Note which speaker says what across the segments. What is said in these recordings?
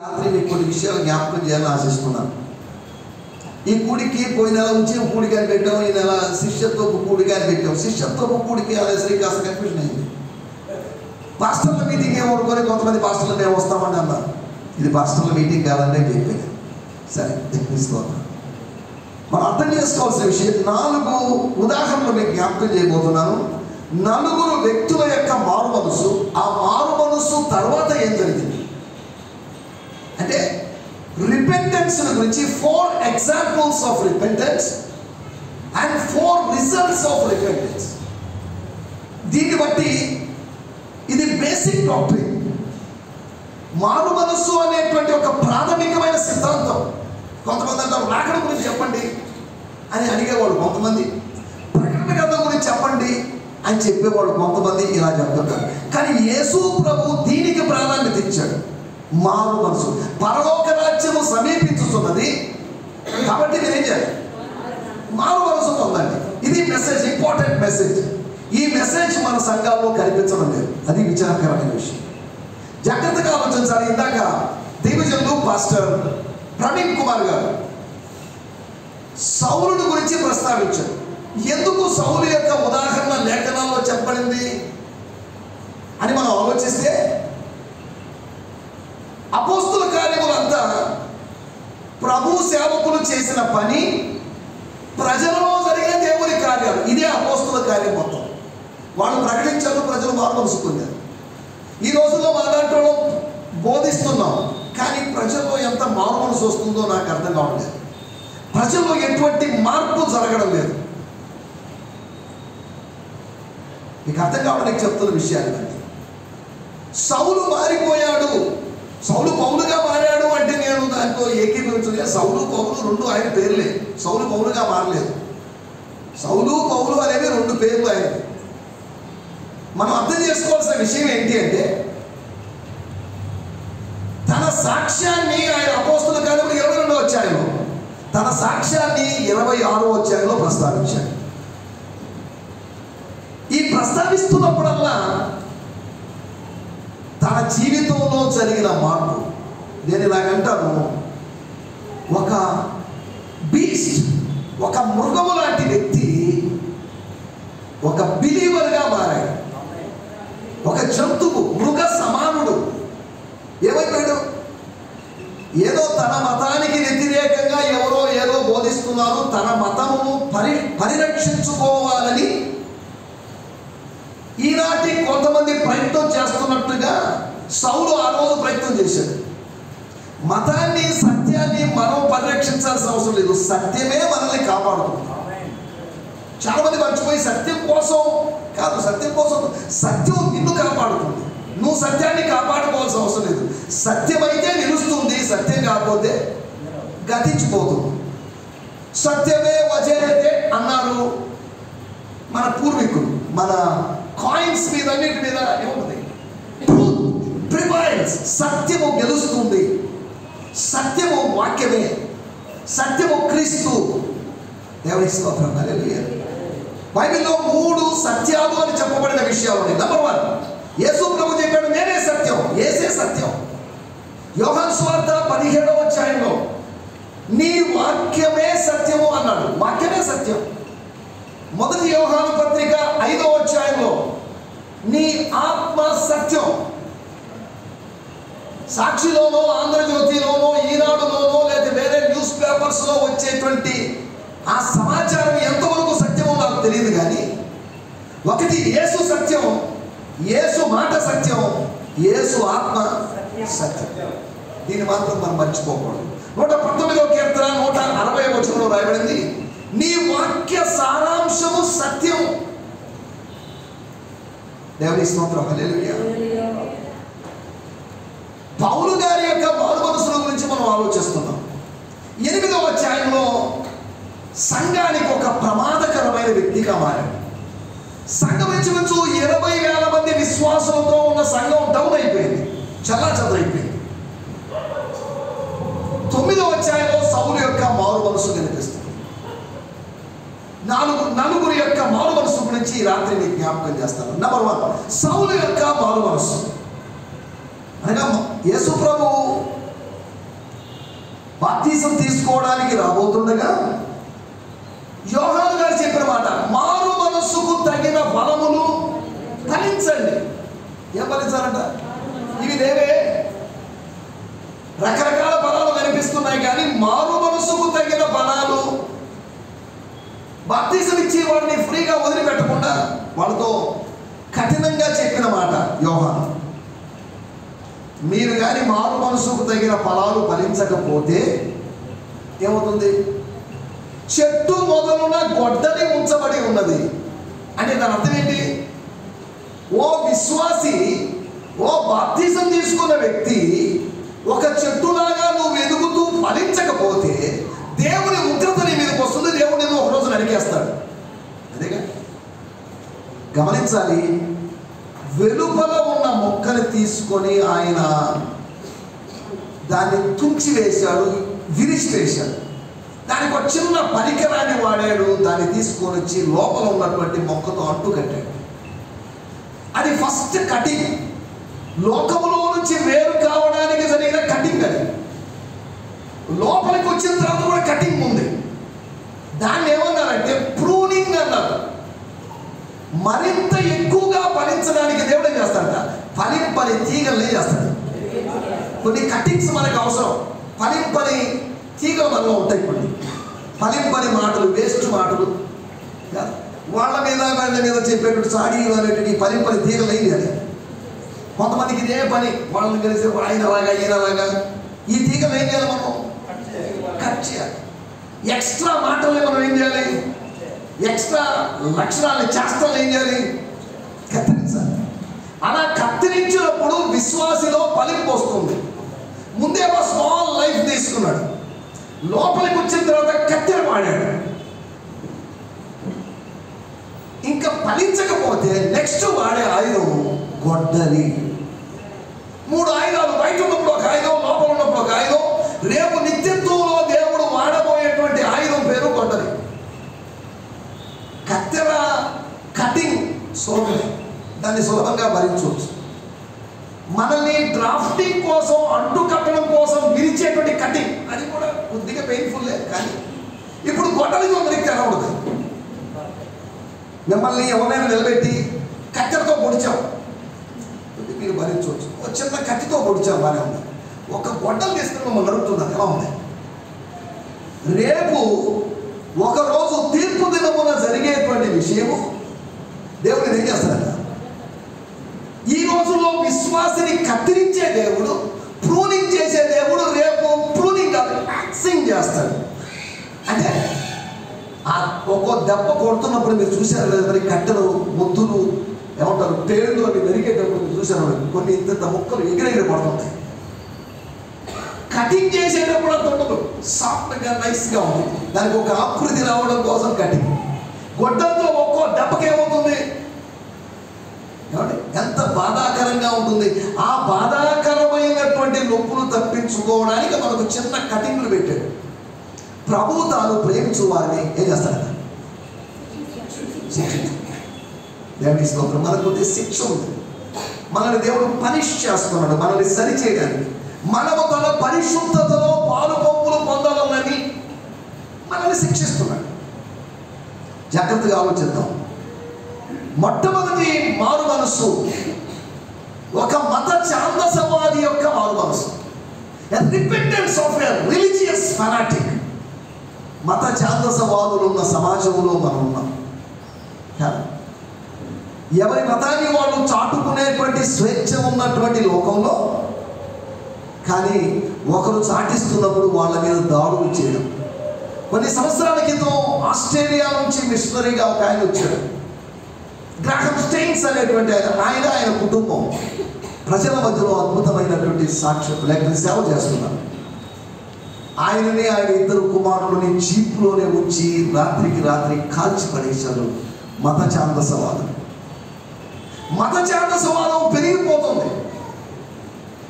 Speaker 1: రాత్రి మీకు కొన్ని విషయాలు జ్ఞాపకం చేయాలని ఆశిస్తున్నాను. ఈ కూడికి పోయిన నెల నుంచి కూడికి అని పెట్టాం, ఈ నెల శిష్యత్వపు కూడికి అని పెట్టాం. శిష్యత్వపు కూడికి అనేసరికి కాస్త కన్ఫ్యూజన్ అయింది. పాస్టర్ల మీటింగ్ ఏమనుకొని కొంతమంది పాస్టర్లు మేము వస్తామని అన్నారు. ఇది పాస్టర్ల మీటింగ్ కాదండి అని చెప్పాను. సరే స్తోత్రం. మనం అర్థం చేసుకోవాల్సిన విషయం 4 ఉదాహరణలు మీకు జ్ఞాపకం చేయబోతున్నాను. 4 వ్యక్తుల యొక్క మారు మనసు, ఆ మారు మనసు తర్వాత ఏం జరిగింది అంటే రిపెంటెన్స్ గురించి 4 examples of repentance and 4 results of repentance. దీన్ని బట్టి ఇది బేసిక్ డాక్ట్రిన్. మారు మనస్సు అనేటువంటి ఒక ప్రాథమికమైన సిద్ధాంతం. కొంతమంది అంటారు రాకడ గురించి చెప్పండి అని అడిగేవాడు కొంతమంది, ప్రకటన గ్రంథం గురించి చెప్పండి అని చెప్పేవాడు కొంతమంది, ఇలా చెప్తుంటారు. కానీ యేసు ప్రభు దీనికి ప్రాధాన్యత ఇచ్చాడు. మారు మనసు, పరలోక రాజ్యము సమీపించుతున్నది కాబట్టి మీరు ఏం చేయాలి? మారు మనసు పొందండి. ఇది మెసేజ్, ఇంపార్టెంట్ మెసేజ్. ఈ మెసేజ్ మన సంఘాల్లో కనిపించడం లేదు. అది విచారకరమైన విషయం. జాగ్రత్తగా ఆలోచించాలి. ఇందాక దైవజనులు పాస్టర్ ప్రవీణ్ కుమార్ గారు సౌలుని గురించి ప్రస్తావించారు. ఎందుకు సౌలు యొక్క ఉదాహరణ లేఖనాల్లో చెప్పబడింది అని మనం ఆలోచిస్తే, అపోస్తుల కార్యములంతా ప్రభు సేవకులు చేసిన పని, ప్రజలలో జరిగిన దేవుని కార్యాలు. ఇదే అపోస్తుల కార్యం మొత్తం. వాళ్ళు ప్రకటించారు, ప్రజలు మారు మనసు పొందారు. ఈ రోజుల్లో మాట్లాడటం బోధిస్తున్నాం, కానీ ప్రజల్లో ఎంత మారు మనసు వస్తుందో నాకు అర్థం కావట్లేదు. ప్రజల్లో ఎటువంటి మార్పు జరగడం లేదు. మీకు అర్థం కావడానికి చెప్తున్న విషయాలు ఇవన్నీ. సౌలు మారిపోయాడు, సౌలు పౌలుగా మారాడు అంటే నేను దాంతో ఏకీభవించలేదు. సౌలు పౌలు 2 ఆయన పేర్లే. సౌలు పౌలుగా మారలేదు. సౌలు పౌలు అనేవి 2 పేర్లు ఆయన. మనం అర్థం చేసుకోవాల్సిన విషయం ఏంటి అంటే, తన సాక్ష్యాన్ని ఆయన అపోస్తుల కార్యములు 22వ అధ్యాయంలో, తన సాక్ష్యాన్ని 26వ అధ్యాయంలో ప్రస్తావించాడు. ఈ ప్రస్తావిస్తున్నప్పుడల్లా తన జీవితంలో జరిగిన మార్పు, నేను ఇలాగంటాను, ఒక బీస్ట్, ఒక మృగము లాంటి వ్యక్తి ఒక బిలీవర్గా మారాడు. ఒక జంతువు, మృగ సమానుడు ఏమైపోయాడు? ఏదో తన మతానికి వ్యతిరేకంగా ఎవరో ఏదో బోధిస్తున్నారు, తన మతమును పరిరక్షించుకోవాలని ఈనాటి కొంతమంది ప్రయత్నం చేస్తున్నట్టుగా సౌలు ఆ రోజు ప్రయత్నం చేశాడు. మతాన్ని, సత్యాన్ని మనం పరిరక్షించాల్సిన అవసరం లేదు. సత్యమే మనల్ని కాపాడుతుంది. చాలా మంది మర్చిపోయి సత్యం కోసం కాదు, సత్యం కోసం, సత్యం నిన్ను కాపాడుతుంది. నువ్వు సత్యాన్ని కాపాడుకోవాల్సిన అవసరం లేదు. సత్యమైతే నిలుస్తుంది, సత్యం కాకపోతే గతించిపోతుంది. సత్యమే వజేతే అన్నారు మన పూర్వీకులు. మన కాయిన్స్ మీద, అన్నిటి మీద ఏముంది? ప్రివైల్స్. సత్యము గెలుస్తుంది. సత్యము వాక్యమే, సత్యము క్రీస్తు. దేవుని స్తోత్రం. హల్లెలూయా. బైబిల్లో 3 సత్యాలు అని చెప్పబడిన విషయాలు ఉన్నాయి. నంబర్ 1, యేసు ప్రభు చెప్పాడు నేనే సత్యం, యేసే సత్యం. యోహాను సువార్త 17వ అధ్యాయంలో నీ వాక్యమే సత్యము అన్నాడు. వాక్యమే సత్యం. 1 యోహాను పత్రిక 5వ అధ్యాయంలో నీ ఆత్మ సత్యం. సాక్షిలోనో, ఆంధ్రజ్యోతిలోనో, ఈనాడులోనో లేదా వేరే న్యూస్ పేపర్స్లో వచ్చేటువంటి ఆ సమాచారం ఎంతవరకు సత్యమో నాకు తెలియదు. కానీ ఒకటి యేసు సత్యం, యేసు మాట సత్యం, యేసు ఆత్మ సత్యం. దీన్ని మాత్రం మనం మర్చిపోకూడదు. 119వ కీర్తన 160వ వచనంలో రాయబడింది, నీ వాక్య సారాంశము సత్యం. దేవుని స్తోత్రం. హల్లెలూయా. పౌలు గారి యొక్క మారు మనసుల గురించి మనం ఆలోచిస్తున్నాం. 8వ అధ్యాయంలో సంఘానికి ఒక ప్రమాదకరమైన వ్యక్తిగా మారాడు. సంఘం ఇంచుమించు 20,000 మంది విశ్వాసంతో ఉన్న సంఘం డౌన్ అయిపోయింది, చల్లాచెదరైపోయింది. 9వ అధ్యాయంలో సౌలు యొక్క మారు మనసు కనిపిస్తుంది. 4 యొక్క మారు మనసు గురించి ఈ రాత్రి మీకు జ్ఞాపకం చేస్తాను. నంబర్ 1, సౌలు యొక్క మారు మనసు అనగా యేసు ప్రభు బాప్తిసం తీసుకోవడానికి రాబోతుండగా యోహాను గారు చెప్పిన మాట, మారు మనస్సుకు తగిన ఫలములు ఫలించండి. ఏం ఫలించాలంట? ఇవి లేవే, రకరకాల ఫలాలు కనిపిస్తున్నాయి, కానీ మారు మనస్సుకు తగిన ఫలాలు. బాప్తిసం ఇచ్చి వాడిని ఫ్రీగా వదిలిపెట్టకుండా వాళ్ళతో కఠినంగా చెప్పిన మాట యోహాను, మీరు కానీ మారు మనసుకు తగిన ఫలాలు ఫలించకపోతే ఏమవుతుంది? చెట్టు మొదలున గొడ్డలి ఉంచబడి ఉన్నది అంటే దాని అర్థం ఏంటి? ఓ విశ్వాసి, ఓ బాప్తిసం తీసుకున్న వ్యక్తి, ఒక చెట్టులాగా నువ్వు ఎదుగుతూ ఫలించకపోతే దేవుని ఉగ్రత నీ మీదకి వస్తుంది. దేవుడు నేను ఒక రోజు నరికేస్తాడు. అదేగా గమనించాలి. వెలుపల ఉన్న మొక్కని తీసుకొని ఆయన దాన్ని తుంచివేశాడు, విరిచివేశాడు. దానికి ఒక చిన్న పరికరాన్ని వాడాడు, దాన్ని తీసుకొని వచ్చి లోపల ఉన్నటువంటి మొక్కతో అంటు కట్టాడు. అది ఫస్ట్ కటింగ్. లోకములో నుంచి వేరు కావడానికి జరిగిన కటింగ్. అది లోపలికి వచ్చిన తర్వాత కూడా కటింగ్ ఉంది. దాన్ని ఏమన్నారంటే ప్రూనింగ్ అన్నారు. మరింత ఎక్కువగా ఫలించడానికి దేవుడు ఏం చేస్తాడట? ఫలింపని తీగల్ని చేస్తాడు. కొన్ని కటింగ్స్ మనకు అవసరం. ఫలింపని తీగలు మనలో ఉంటాయి. కొన్ని ఫలింపని మాటలు, వేస్ట్ మాటలు, వాళ్ళ మీద వాళ్ళ మీద చెప్పేటువంటి సాడీలు అనేటువంటి ఫలింపని తీగలు ఏం చేయాలి? కొంతమందికి ఇదే పని. వాళ్ళని కలిసి ఆయనలాగా ఈయనలాగా ఈ తీగలు ఏం చేయాలి? మనం కట్ చేయాలి. ఎక్స్ట్రా మాటల్ని మనం ఏం చేయాలి? ఎక్స్ట్రా లక్షణాలు, చేష్టలు ఏం చేయాలి? కత్తిరించాలి. అలా కత్తిరించినప్పుడు విశ్వాసిలో ఫలింపు వస్తుంది. ముందే ఒక స్మాల్ లైఫ్ తీసుకున్నాడు, లోపలికి వచ్చిన తర్వాత కత్తెర వాడాడు. ఇంకా ఫలించకపోతే నెక్స్ట్ వాడే ఆయుధం గొడ్డలి. 3 ఆయుధాలు. బయట ఉన్నప్పుడు ఒక ఆయుధం, లోపల ఉన్నప్పుడు ఒక ఆయుధం. రేపు నిత్యత్వంలో దేవుడు వాడబోయేటువంటి ఆయుధం పేరు గొడ్డలి. కత్తెర కటింగ్ సులభమే, దాన్ని సులభంగా భరించవచ్చు. మనల్ని డ్రాఫ్టింగ్ కోసం, అంటు కట్టడం కోసం విరిచేటువంటి కటింగ్, అది కూడా కొద్దిగా పెయిన్ఫుల్లే. కానీ ఇప్పుడు గొడ్డలితో మనకి ఎలా ఉంటుంది? మిమ్మల్ని ఎవరైనా నిలబెట్టి కత్తెరతో పొడిచాం, మీరు భరించవచ్చు. ఒక చిన్న కత్తితో పొడిచాం, బాగానే ఉంది. ఒక గొడ్డలు తీసుకుని మమ్మల్ని నడుపుతున్నారు, ఎలా ఉంది? రేపు ఒకరోజు తీర్పు దినమున జరిగేటువంటి విషయము దేవుడు ఏం చేస్తాడట? ఈ రోజుల్లో విశ్వాసిని కత్తిరించే దేవుడు, ప్రూనింగ్ చేసే దేవుడు రేపు ప్రూనింగ్ కాదు, యాక్సింగ్ చేస్తాడు. అంటే ఒక్కో దెబ్బ కొడుతున్నప్పుడు మీరు చూశారు లేదా? మరి కట్టెలు, ముద్దులు, ఏమంటారు, తేళ్ళు అవి మెరిగేటప్పుడు మీరు చూశారు. కొన్ని ఇంత ముక్కలు ఎగిరెగిరి పడుతుంటాయి. కటింగ్ చేసేటప్పుడు అంత ఉండదు, సాఫ్ట్గా నైస్గా ఉంది. దానికి ఒక ఆకృతి రావడం కోసం కటింగ్. గొడ్డలతో ఒక్కో దెబ్బకి ఏమవుతుంది? ఎంత బాధాకరంగా ఉంటుంది. ఆ బాధాకరమైనటువంటి నొప్పులు తప్పించుకోవడానికి మనకు చిన్న కటింగ్లు పెట్టాడు. ప్రభువు తాను ప్రేమించు వారిని ఏం చేస్తాడట? దేవుని స్తోత్రం. మనకు శిక్ష ఉంది. మనల్ని దేవుడు పనిష్ చేస్తున్నాడు, మనల్ని సరి చేయడానికి. మనము తన పరిశుద్ధతలో పాలు పంపులు పొందవాలని మనల్ని శిక్షిస్తున్నాడు. జాగ్రత్తగా ఆలోచిద్దాం. మొట్టమొదటి మారు మనస్సు ఒక మత ఛాందసవాది యొక్క మారు మనస్సు. Repentance of a religious fanatic. మత ఛాందసవాదులు ఉన్న సమాజంలో మనం ఉన్నాం. ఎవరి మతాన్ని వాళ్ళు చాటుకునేటువంటి స్వేచ్ఛ ఉన్నటువంటి లోకంలో, కానీ ఒకరు చాటిస్తున్నప్పుడు వాళ్ళ మీద దాడులు చేయడం. కొన్ని సంవత్సరాల క్రితం ఆస్ట్రేలియా నుంచి మిషనరీగా ఒక ఆయన వచ్చాడు, గ్రాహం స్టెయిన్స్ అనేటువంటి ఆయన కుటుంబం ప్రజల మధ్యలో అద్భుతమైనటువంటి సాక్ష్యం లేకపోతే సేవ చేస్తున్నారు. ఆయనని, ఆయన 2 కుమారులని జీప్లోనే ఉంచి రాత్రికి రాత్రి కాల్చి పడేశారు. మత ఛాందసవాదం. మత ఛాందసవాదం పెరిగిపోతుంది.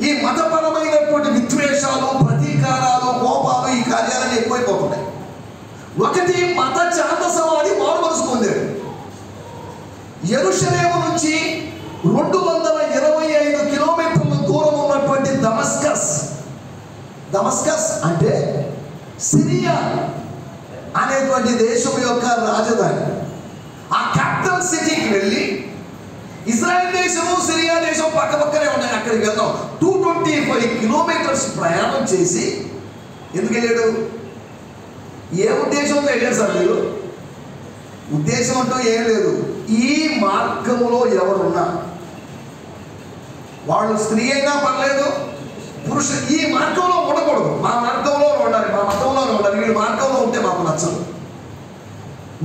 Speaker 1: ఈ మతపరమైనటువంటి విద్వేషాలు, ప్రతీకారాలు, కోపాలు, ఈ కార్యాలన్నీ ఎక్కువైపోతున్నాయి. ఒకటి మత ఛాందసవాది మారు మనసు పొందాడు. యెరూషలేము నుంచి 225 కిలోమీటర్ల దూరం ఉన్నటువంటి దమస్కస్ దమస్కస్ అంటే సిరియా అనేటువంటి దేశం యొక్క రాజధాని. ఆ క్యాపిటల్ సిటీకి వెళ్ళి, ఇజ్రాయెల్ దేశము సిరియా దేశం పక్క పక్కనే ఉన్నాయి, అక్కడికి వెళ్దాం. 225 కిలోమీటర్స్ ప్రయాణం చేసి ఎందుకు వెళ్ళాడు? ఏ ఉద్దేశంతో వెళ్ళాడు సార్ మీరు? ఉద్దేశం అంటూ ఏం లేదు. ఈ మార్గంలో ఎవరున్నా, వాళ్ళు స్త్రీ అయినా పర్లేదు, పురుషులు, ఈ మార్గంలో ఉండకూడదు. మా మార్గంలో ఉండాలి, మా మతంలో ఉండాలి. వీళ్ళు మార్గంలో ఉంటే మాకు నచ్చదు.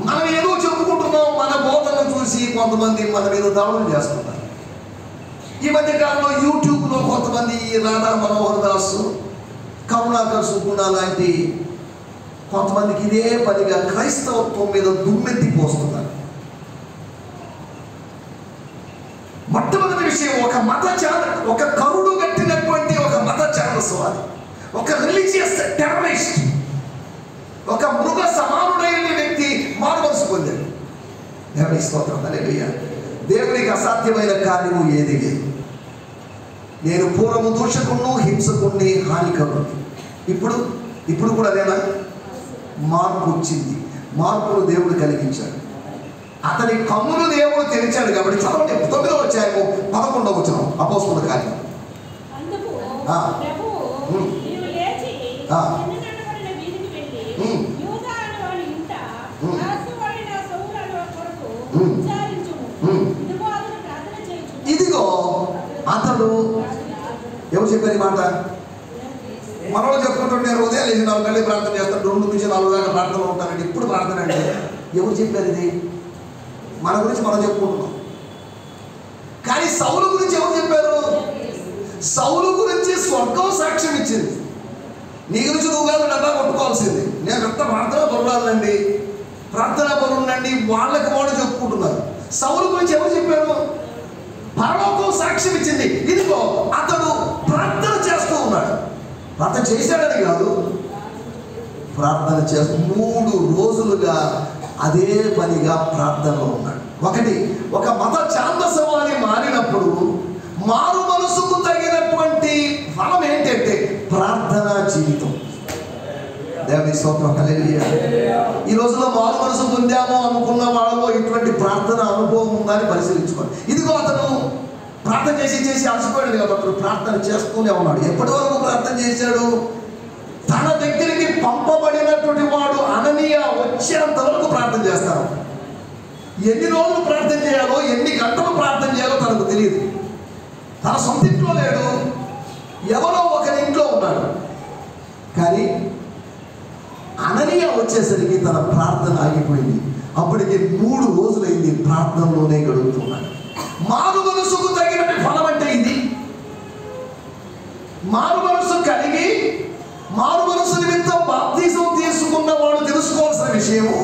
Speaker 1: మనం ఏదో చెప్పుకుంటున్నాం, మన బోధనను చూసి కొంతమంది మన మీద దాడులు చేస్తున్నారు. ఈ మధ్య కాలంలో యూట్యూబ్లో కొంతమంది రాధా మనోహర్ దాసు, కరుణాకర్ సుగుణ లాంటి కొంతమందికి ఇదే పనిగా క్రైస్తవత్వం మీద దుమ్మెత్తి పోస్తున్నారు. మొట్టమొదటి విషయం, ఒక కరుడు కట్టినటువంటి ఒక మత ఛాందస్వాది, ఒక రిలీజియస్ టెర్రరిస్ట్, ఒక మృగ సమానుడైన వ్యక్తి మారుమనసు పొందాడు. దేవుని స్తోత్రం, హల్లెలూయా. దేవునికి అసాధ్యమైన కార్యము ఏది లేదు. నేను పూర్వము దూషకుణ్ణి, హింసకుణ్ణి, హానికరుణ్ణి. ఇప్పుడు కూడా అదేనా? మార్పు వచ్చింది. మార్పును దేవుడు కలిగించాడు. అతని కన్నులు దేవుడు తెరిచాడు. కాబట్టి చదవండి 9వ అధ్యాయము 11వ వచనం, అపోస్తలుల కార్యం. ఇదిగో అతడు, ఎవరు చెప్పారు ఈ మాట? మనలో చెప్పుకుంటుంటారు, ఉదయం లేచి 4 గంటలకు ప్రార్థన చేస్తాడు, 2 నుంచి 4 దాకా ప్రార్థనలో ఉంటానండి. ఇప్పుడు ప్రార్థన అంటే ఎవరు చెప్పారు ఇది? మన గురించి మనం చెప్పుకుంటున్నాం. కానీ సౌలు గురించి ఎవరు చెప్పారు? సౌలు గురించి స్వర్గం సాక్ష్యం ఇచ్చింది. నీ గురించి నువ్వు కాదు డబ్బా కొట్టుకోవాల్సింది. నేను ఎంత ప్రార్థనా పరులాలండి, ప్రార్థనా పరులండి, వాళ్ళకి వాళ్ళు చెప్పుకుంటున్నారు. సౌలు గురించి ఎవరు చెప్పారు? పరలోకం సాక్ష్యం ఇచ్చింది. ఇదిగో అతడు ప్రార్థన చేస్తూ ఉన్నాడు. ప్రార్థన చేశాడని కాదు, ప్రార్థన చేస్తూ 3 రోజులుగా అదే పనిగా ప్రార్థనలో ఉన్నాడు. ఒక మత ఛాందసవాది మారినప్పుడు మారు మనసుకు తగినటువంటి ఫలం ఏంటంటే ప్రార్థనా జీవితం. దేవుని స్తోత్రం, హల్లెలూయా. ఈ రోజులో మారు మనసు పొందాము అనుకున్న వాళ్ళలో ఇటువంటి ప్రార్థన అనుభవం ఉందని పరిశీలించుకోండి. ఇదిగో అతను ప్రార్థన చేసి అలసిపోయాడు కదా, అతను ప్రార్థన చేస్తూనే ఉన్నాడు. ఎప్పటి వరకు ప్రార్థన చేశాడు? తన దగ్గరికి పంపబడినటువంటి వాడు అననీయ వచ్చేంత వరకు ప్రార్థన చేస్తాడు. ఎన్ని రోజులు ప్రార్థన చేయాలో, ఎన్ని గంటలు ప్రార్థన చేయాలో తనకు తెలియదు. తన సొంత ఇంట్లో లేడు, ఎవరో ఒకరి ఇంట్లో ఉన్నాడు. కానీ అననీయ వచ్చేసరికి తన ప్రార్థన ఆగిపోయింది. అప్పటికి 3 రోజులైంది ప్రార్థనలోనే గడుపుతున్నాడు. మారు మనసుకు తగిన ఫలం అంటే ఇది. మారు మనసు కలిగి మారు మనసు నిమిత్తం బాప్తిజం తీసుకున్న వాడు తెలుసుకోవాల్సిన విషయము,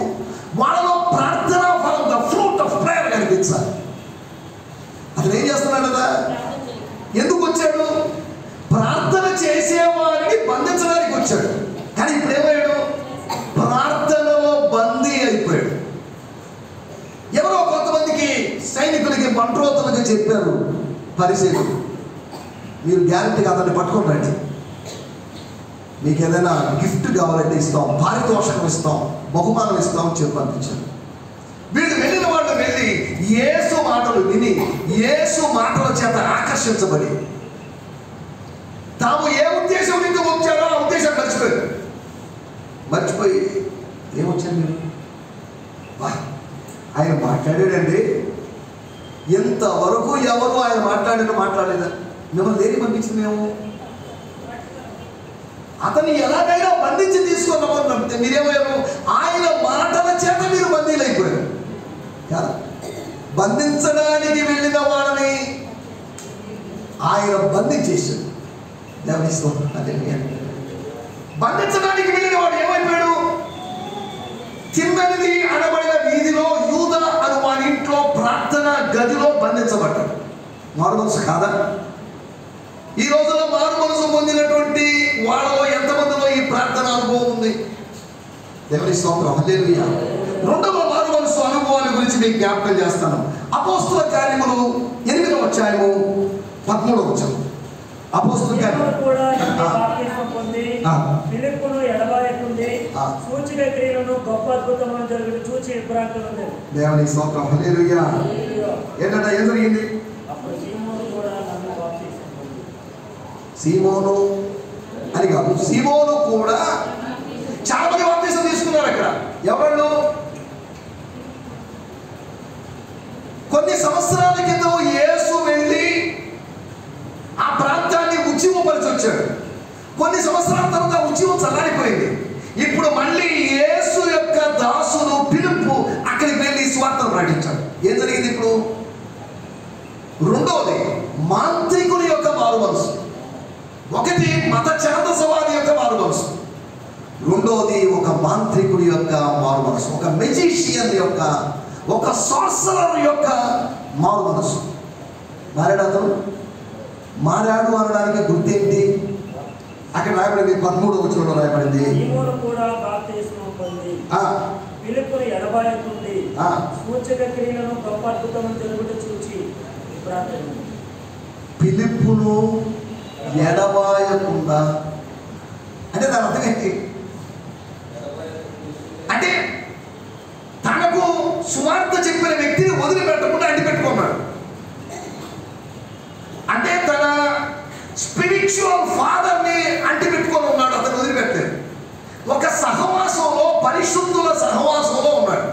Speaker 1: వాళ్ళలో ప్రార్థనా ఫలం, ద ఫ్రూట్ ఆఫ్ ప్రేయర్ కనిపించాలి. అతను ఏం చేస్తున్నాడు కదా? ఎందుకు వచ్చాడు? ప్రార్థన చేసేవారిని బంధించడానికి వచ్చాడు. కానీ ఇప్పుడు ఏమయ్యాడు? ప్రార్థనలో బందీ అయిపోయాడు. ఎవరో కొంతమందికి సైనికులకి, బంట్రోతులకి చెప్పారు పరిశీలకులు, మీరు గ్యారెంటీగా అతన్ని పట్టుకొని రండి, మీకు ఏదైనా గిఫ్ట్ కావాలంటే ఇస్తాం, పారితోషకం ఇస్తాం, బహుమానం ఇస్తాం చెప్పి పంపించారు. వీళ్ళు వెళ్ళిన వాళ్ళు వెళ్ళి యేసు మాటలు విని, యేసు మాటల చేత ఆకర్షించబడి, తాము ఏ ఉద్దేశం నుంచి వచ్చారో ఆ ఉద్దేశం మర్చిపోయి ఏమొచ్చారు మీరు? ఆయన మాట్లాడాడండి, ఎంతవరకు ఎవరు ఆయన మాట్లాడలేదా? మిమ్మల్ని దేనికి పంపించింది? మేము అతన్ని ఎలాగైనా బంధించి తీసుకున్నామని నమ్మితే మీరేమయ్యారు? ఆయన మాటల చేత మీరు బందీలు అయిపోయారు కదా. బంధించడానికి వెళ్ళిన వాళ్ళని ఆయన బంధించేశాడు. బంధించడానికి వెళ్ళిన వాడు ఏమైపోయాడు? చిన్నది అనబడిన వీధిలో యూదా అను వాడి ఇంట్లో ప్రార్థన గదిలో బంధించబడ్డాడు. మారు మనసు కాదా? ఈ రోజుల్లో మారు మనసు పొందినటువంటి వాళ్ళలో ఎంతమందిలో ఈ ప్రార్థన అనుభవం ఉంది? దేవుని స్తోత్రం, హల్లెలూయా. 2వ మారు మనసు అనుభవాల గురించి మీకు జ్ఞాపకం చేస్తాను. అపోస్తలుల కార్యములు 8వ అధ్యాయము 13వ వచనం. అపోస్తలుల కార్యం
Speaker 2: కూడా బాప్తిస్మం పొంది ఫిలిప్పును ఎడబాయకుండి సూచక క్రియలను గొప్ప అద్భుతమైన జరుగుతూ చూచి విభ్రాంతులు ఉండేది.
Speaker 1: దేవుని స్తోత్రం. హల్లెలూయా. ఏంటంటే ఏం జరిగింది?
Speaker 2: అప్పుడు సీమోను కూడా నన్ను బాప్తిస్మం పొంది.
Speaker 1: సీమోను అని కాదు, సీమోను కూడా చాలా మంది బాప్తిస్మం తీసుకున్నారు. అక్కడ ఎవరు? కొన్ని సంవత్సరాల కింద యేసు వెళ్ళి ఆ ప్రాంతాన్ని ఉద్యమపరిచి వచ్చాడు. కొన్ని సంవత్సరాల తర్వాత ఉద్యమం చల్లారిపోయింది. ఇప్పుడు మళ్ళీ యేసు యొక్క దాసుడు ఫిలిప్పు అక్కడికి వెళ్ళి స్వార్థను ప్రకటించాడు. ఏం జరిగింది ఇప్పుడు? రెండవది మాంత్రికుని యొక్క మారు మనసు, ఒకటి మత ఛాందసవాది యొక్క మారు మనసు, రెండవది ఒక మాంత్రికుడి యొక్క మారు మనసు, ఒక మెజిషియన్ యొక్క, ఒక సార్సరర్ యొక్క మారు మనసు. మారాడు అతను. మారాడు అనడానికి గుర్తేంటి? అక్కడ రాయబడింది 13వ వచనంలో రాయబడింది,
Speaker 2: సీమోను కూడా బాప్తిస్మం పొంది ఫిలిప్పును ఎడబాయకుండి సూచక క్రియలను గొప్ప అద్భుతమైన జరుగుతూ చూచి విభ్రాంతులు ఉండేది.
Speaker 1: ఫిలిప్పును ఎడబాయకుండా అంటే దాని అర్థం ఏంటి? అంటే తనకు సువార్త చెప్పిన వ్యక్తిని వదిలిపెట్టకుండా అంటిపెట్టుకున్నాడు. అంటే తన స్పిరిచువల్ ఫాదర్ని అంటిపెట్టుకొని ఉన్నాడు. అతను వదిలిపెట్టాడు. ఒక సహవాసంలో, పరిశుద్ధుల సహవాసంలో ఉన్నాడు.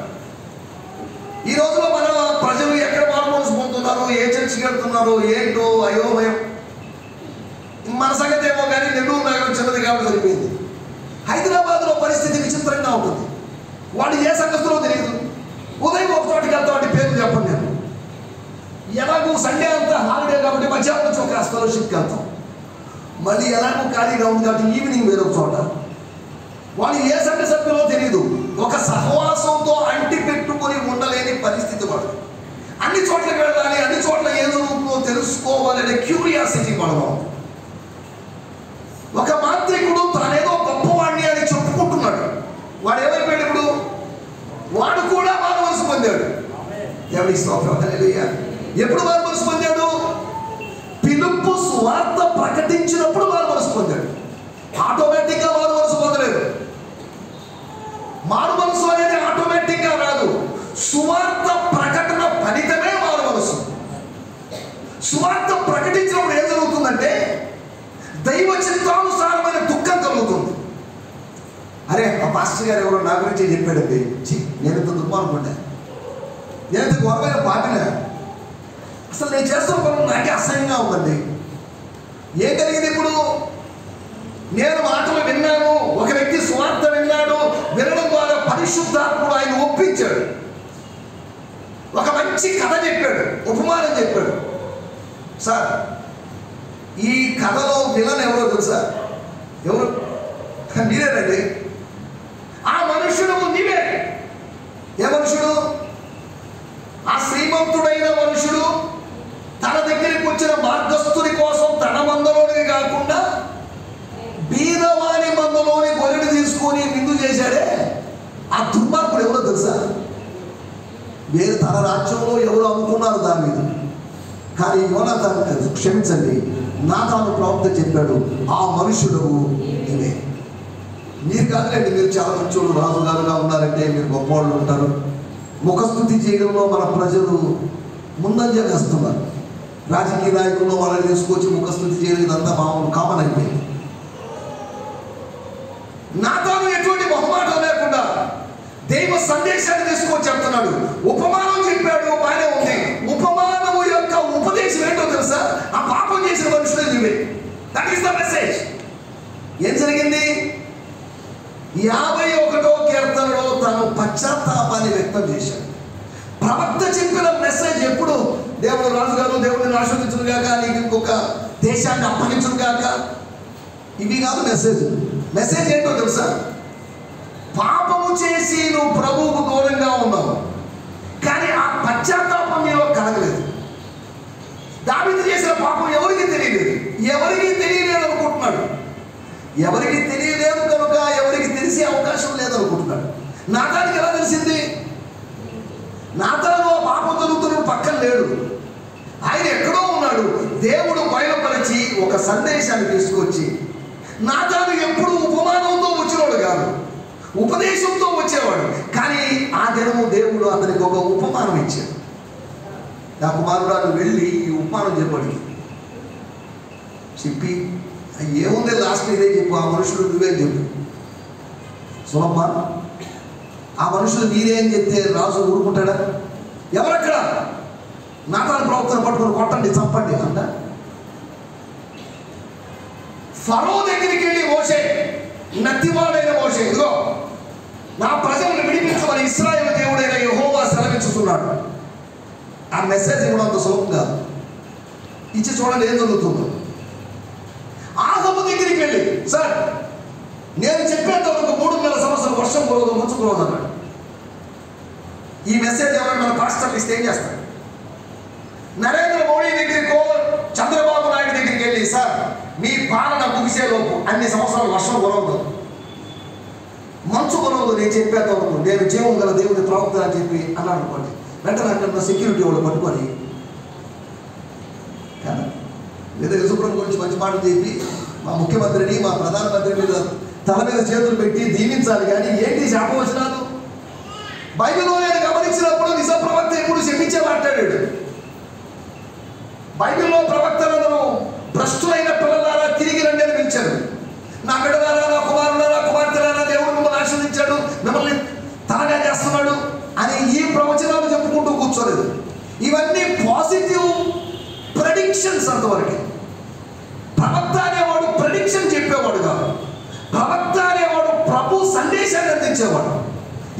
Speaker 1: ఈ రోజులో మన ప్రజలు ఎక్కడ మారుమనసు పొందుతున్నారు, ఏ చర్చికి వెళ్తున్నారు, ఏంటో అయోమయం. మన సంగతి ఏమో కానీ నెల్లూరు నగరం చిన్నది కాబట్టి సరిపోయింది. హైదరాబాద్లో పరిస్థితి విచిత్రంగా ఉంటుంది. వాడు ఏ సంగతిలో తెలియదు. ఉదయం ఒక చోటికి వెళ్తా వాటి పేరు చెప్పండి. నేను ఎలాగో సండే అంతా హాలిడే కాబట్టి మధ్యాహ్నం నుంచి ఒక ఫెలోషిప్కి వెళ్తాం. మళ్ళీ ఎలాగో ఖాళీగా ఉంది కాబట్టి ఈవినింగ్ వేరొక చోట. వాడు ఏ సంఘ సభ్యులో తెలియదు. ఒక సహవాసంతో అంటి పెట్టుకొని ఉండలేని పరిస్థితి వాడు. అన్ని చోట్లకి వెళ్ళాలి, అన్ని చోట్ల ఏదో రూపంలో తెలుసుకోవాలనే క్యూరియాసిటీ వాడుగా ఉంది. ఒక మాంత్రికుడు తానేదో గొప్పవాడిని అని చెప్పుకుంటున్నాడు. వాడు ఏమైపోయాడు ఇప్పుడు? వాడు కూడా మారు మనసు పొందాడు. ఎవరి స్తోత్రం. హల్లెలూయా. ఎప్పుడు మారు మనసు పొందాడు? ఫిలిప్పు సువార్త ప్రకటించినప్పుడు మారు మనసు పొందాడు. ఆటోమేటిక్గా మారు మనసు పొందలేదు. మారు మనసు అనేది ఆటోమేటిక్గా రాదు. సువార్త ప్రకటన ఫలితమే మారు మనసు. సువార్త ప్రకటించినప్పుడు ఏం జరుగుతుందంటే దైవ చిత్తానుసారమైన దుఃఖం కలుగుతుంది. అరే ఆ పాస్టర్ గారు ఎవరో నా గురించి చెప్పాడండి, నేను ఇంత దుర్మార్గుండే, నేను ఇంత ఘోరమైన పాపినా, అసలు నేను చేస్తున్న పనులు నాకే అసహ్యంగా ఉందండి. ఏం కలిగింది ఇప్పుడు? నేను మాటలు విన్నాను, ఒక వ్యక్తి సువార్త విన్నాడు, వినడం ద్వారా పరిశుద్ధాత్ముడు ఆయన ఒప్పించాడు. ఒక మంచి కథ చెప్పాడు, ఉపమానం చెప్పాడు. సార్ ఈ కథలో విలన్ ఎవరో తెలుసా? ఎవరు? మీరేనండి. ఆ మనుషుడు నీవే. ఏ మనుషుడు? ఆ శ్రీమంతుడైన మనుషుడు తన దగ్గరికి వచ్చిన మార్గస్థుని కోసం తన మందలోనికి కాకుండా బీదవాని మందలోని గొర్రెని తీసుకొని విందు చేశాడే, ఆ దుర్మార్గుడు ఎవరో తెలుసా? వేరు తన రాజ్యంలో ఎవరు అనుకున్నారు దాని మీద. కానీ యోనాతాను, క్షమించండి, నాతాను ప్రవక్త చెప్పాడు, ఆ మనుషుడు నీవే. మీరు కాదులేండి, మీరు చాలా మంచోళ్ళు, రాజుగారుగా ఉన్నారంటే మీరు గొప్పవాళ్ళు ఉంటారు. ముఖస్థుతి చేయడంలో మన ప్రజలు ముందంజ వేస్తున్నారు. రాజకీయ నాయకుల్లో వాళ్ళని తీసుకొచ్చి ముఖస్థుతి చేయడం ఇదంతా మామూలు కామన్ అయిపోయింది. నాతాను ఎటువంటి మొహమాటం లేకుండా దైవ సందేశాన్ని తీసుకొని చెప్తున్నాడు. ఉపమానం చెప్పాడు, బాగానే ఉంది. ఉపమానము యొక్క ఉపదేశం ఏంటో తెలుసా? ఆ పాపం చేసిన మనుషులే నీవే. That is the message. ఏం జరిగింది? 51వ కీర్తనలో తను పశ్చాత్తాపాన్ని వ్యక్తం చేశాడు. ప్రవక్త చెప్పిన మెసేజ్ ఎప్పుడు? దేవుడు రాజుగారు దేవుడిని ఆశీర్వదించును గాక, నీకు ఇంకొక దేశాన్ని అప్పగించును గాక, ఇవి కాదు మెసేజ్. మెసేజ్ ఏంటో తెలుసా? పాపము చేసి నువ్వు ప్రభువుకు దూరంగా ఉన్నావు, కానీ ఆ పశ్చాత్తాపం నీలో కలగలేదు. దావీదు చేసిన పాపం ఎవరికి తెలియలేదు. ఎవరికి తెలియలేదు అనుకుంటున్నాడు. ఎవరికి తెలియలేదు కనుక ఎవరికి తెలిసే అవకాశం లేదనుకుంటున్నాడు. నాతానికి ఎలా తెలిసింది? నాతాను పాపం జరుగుతున్న పక్కన లేడు, ఆయన ఎక్కడో ఉన్నాడు. దేవుడు బయలుపరిచాడు. బలపరిచి ఒక సందేశాన్ని తీసుకొచ్చి, నాతాను ఎప్పుడు ఉపమానంతో వచ్చేవాడు కాదు, ఉపదేశంతో వచ్చేవాడు. కానీ ఆ దినము దేవుడు అతనికి ఒక ఉపమానం ఇచ్చాడు. నా కుమారుడు నువ్వు వెళ్ళి ఈ ఉపమానం చెప్పాడు. చెప్పి ఏముంది లాస్ట్ ఇదే చెప్పు, ఆ మనుషులు నువ్వే చెప్పు. సులభ ఆ మనుషులు మీరే అని చెప్తే రాజు ఊరుకుంటాడా? ఎవరక్కడ? నాతాను ప్రవక్తను పట్టుకొని కొట్టండి, చంపండి అంట. ఫరో దగ్గరికి వెళ్ళి మోషే, నత్తివాడైన మోషే, ఇదిగో నా ప్రజలను విడిపించమని ఇశ్రాయేలు దేవుడైన యెహోవా సెలవించుతున్నాడు. ఆ మెసేజ్ ఇవ్వడం అంత సులభం కాదు. ఇచ్చి చూడండి ఏం జరుగుతుందో. ఆహాబు దగ్గరికి వెళ్ళి, సార్ నేను చెప్పేంత వరకు 3.5 సంవత్సరాలు వర్షం కురవదు, మంచు కురవదు అన్నాడు. ఈ మెసేజ్ ఎవరైనా మన పాస్టర్లు ఇస్తే ఏం చేస్తాడు? నరేంద్ర మోడీ దగ్గరికో చంద్రబాబు నాయుడు దగ్గరికి వెళ్ళి, సార్ మీ పాలన ముగిసేలోపు అన్ని సంవత్సరాలు వర్షం కురవదు, మంచు కురవదు, నేను చెప్పేంత వరకు, నేను జీవం గల దేవుని ప్రవక్త అని చెప్పి అన్నాడు అనుకోండి. వెంటనే అక్కడ సెక్యూరిటీ వాళ్ళు పట్టుకొని కదా లేదా యశుప్రం గురించి మంచి మాటలు చెప్పి మా ముఖ్యమంత్రిని మా ప్రధానమంత్రి మీద తల మీద చేతులు పెట్టి దీవించాలి. కానీ ఏంటి శాపవచనాలు? బైబిల్లో నేను గమనించినప్పుడు నిజ ప్రవక్త ఎప్పుడు శపించే మాట్లాడాడు. బైబిల్లో ప్రవక్తలందరూ భ్రష్టులైన పిల్లలారా తిరిగి రండి అని పిలిచారు. నా బిడ్డలారా, నా కుమారులారా, కుమార్తెలారా, దేవుడు మిమ్మల్ని ఆశీర్వదించాడు, మిమ్మల్ని తలగా చేస్తున్నాడు అని ఈ ప్రవచనాలు చెప్పుకుంటూ కూర్చోలేదు. ఇవన్నీ పాజిటివ్ ప్రెడిక్షన్స్. అంతవరకు ప్రవక్త అనేవాడు ప్రెడిక్షన్ చెప్పేవాడు కాదు. ప్రవక్త అనేవాడు ప్రభు సందేశాన్ని అందించేవాడు.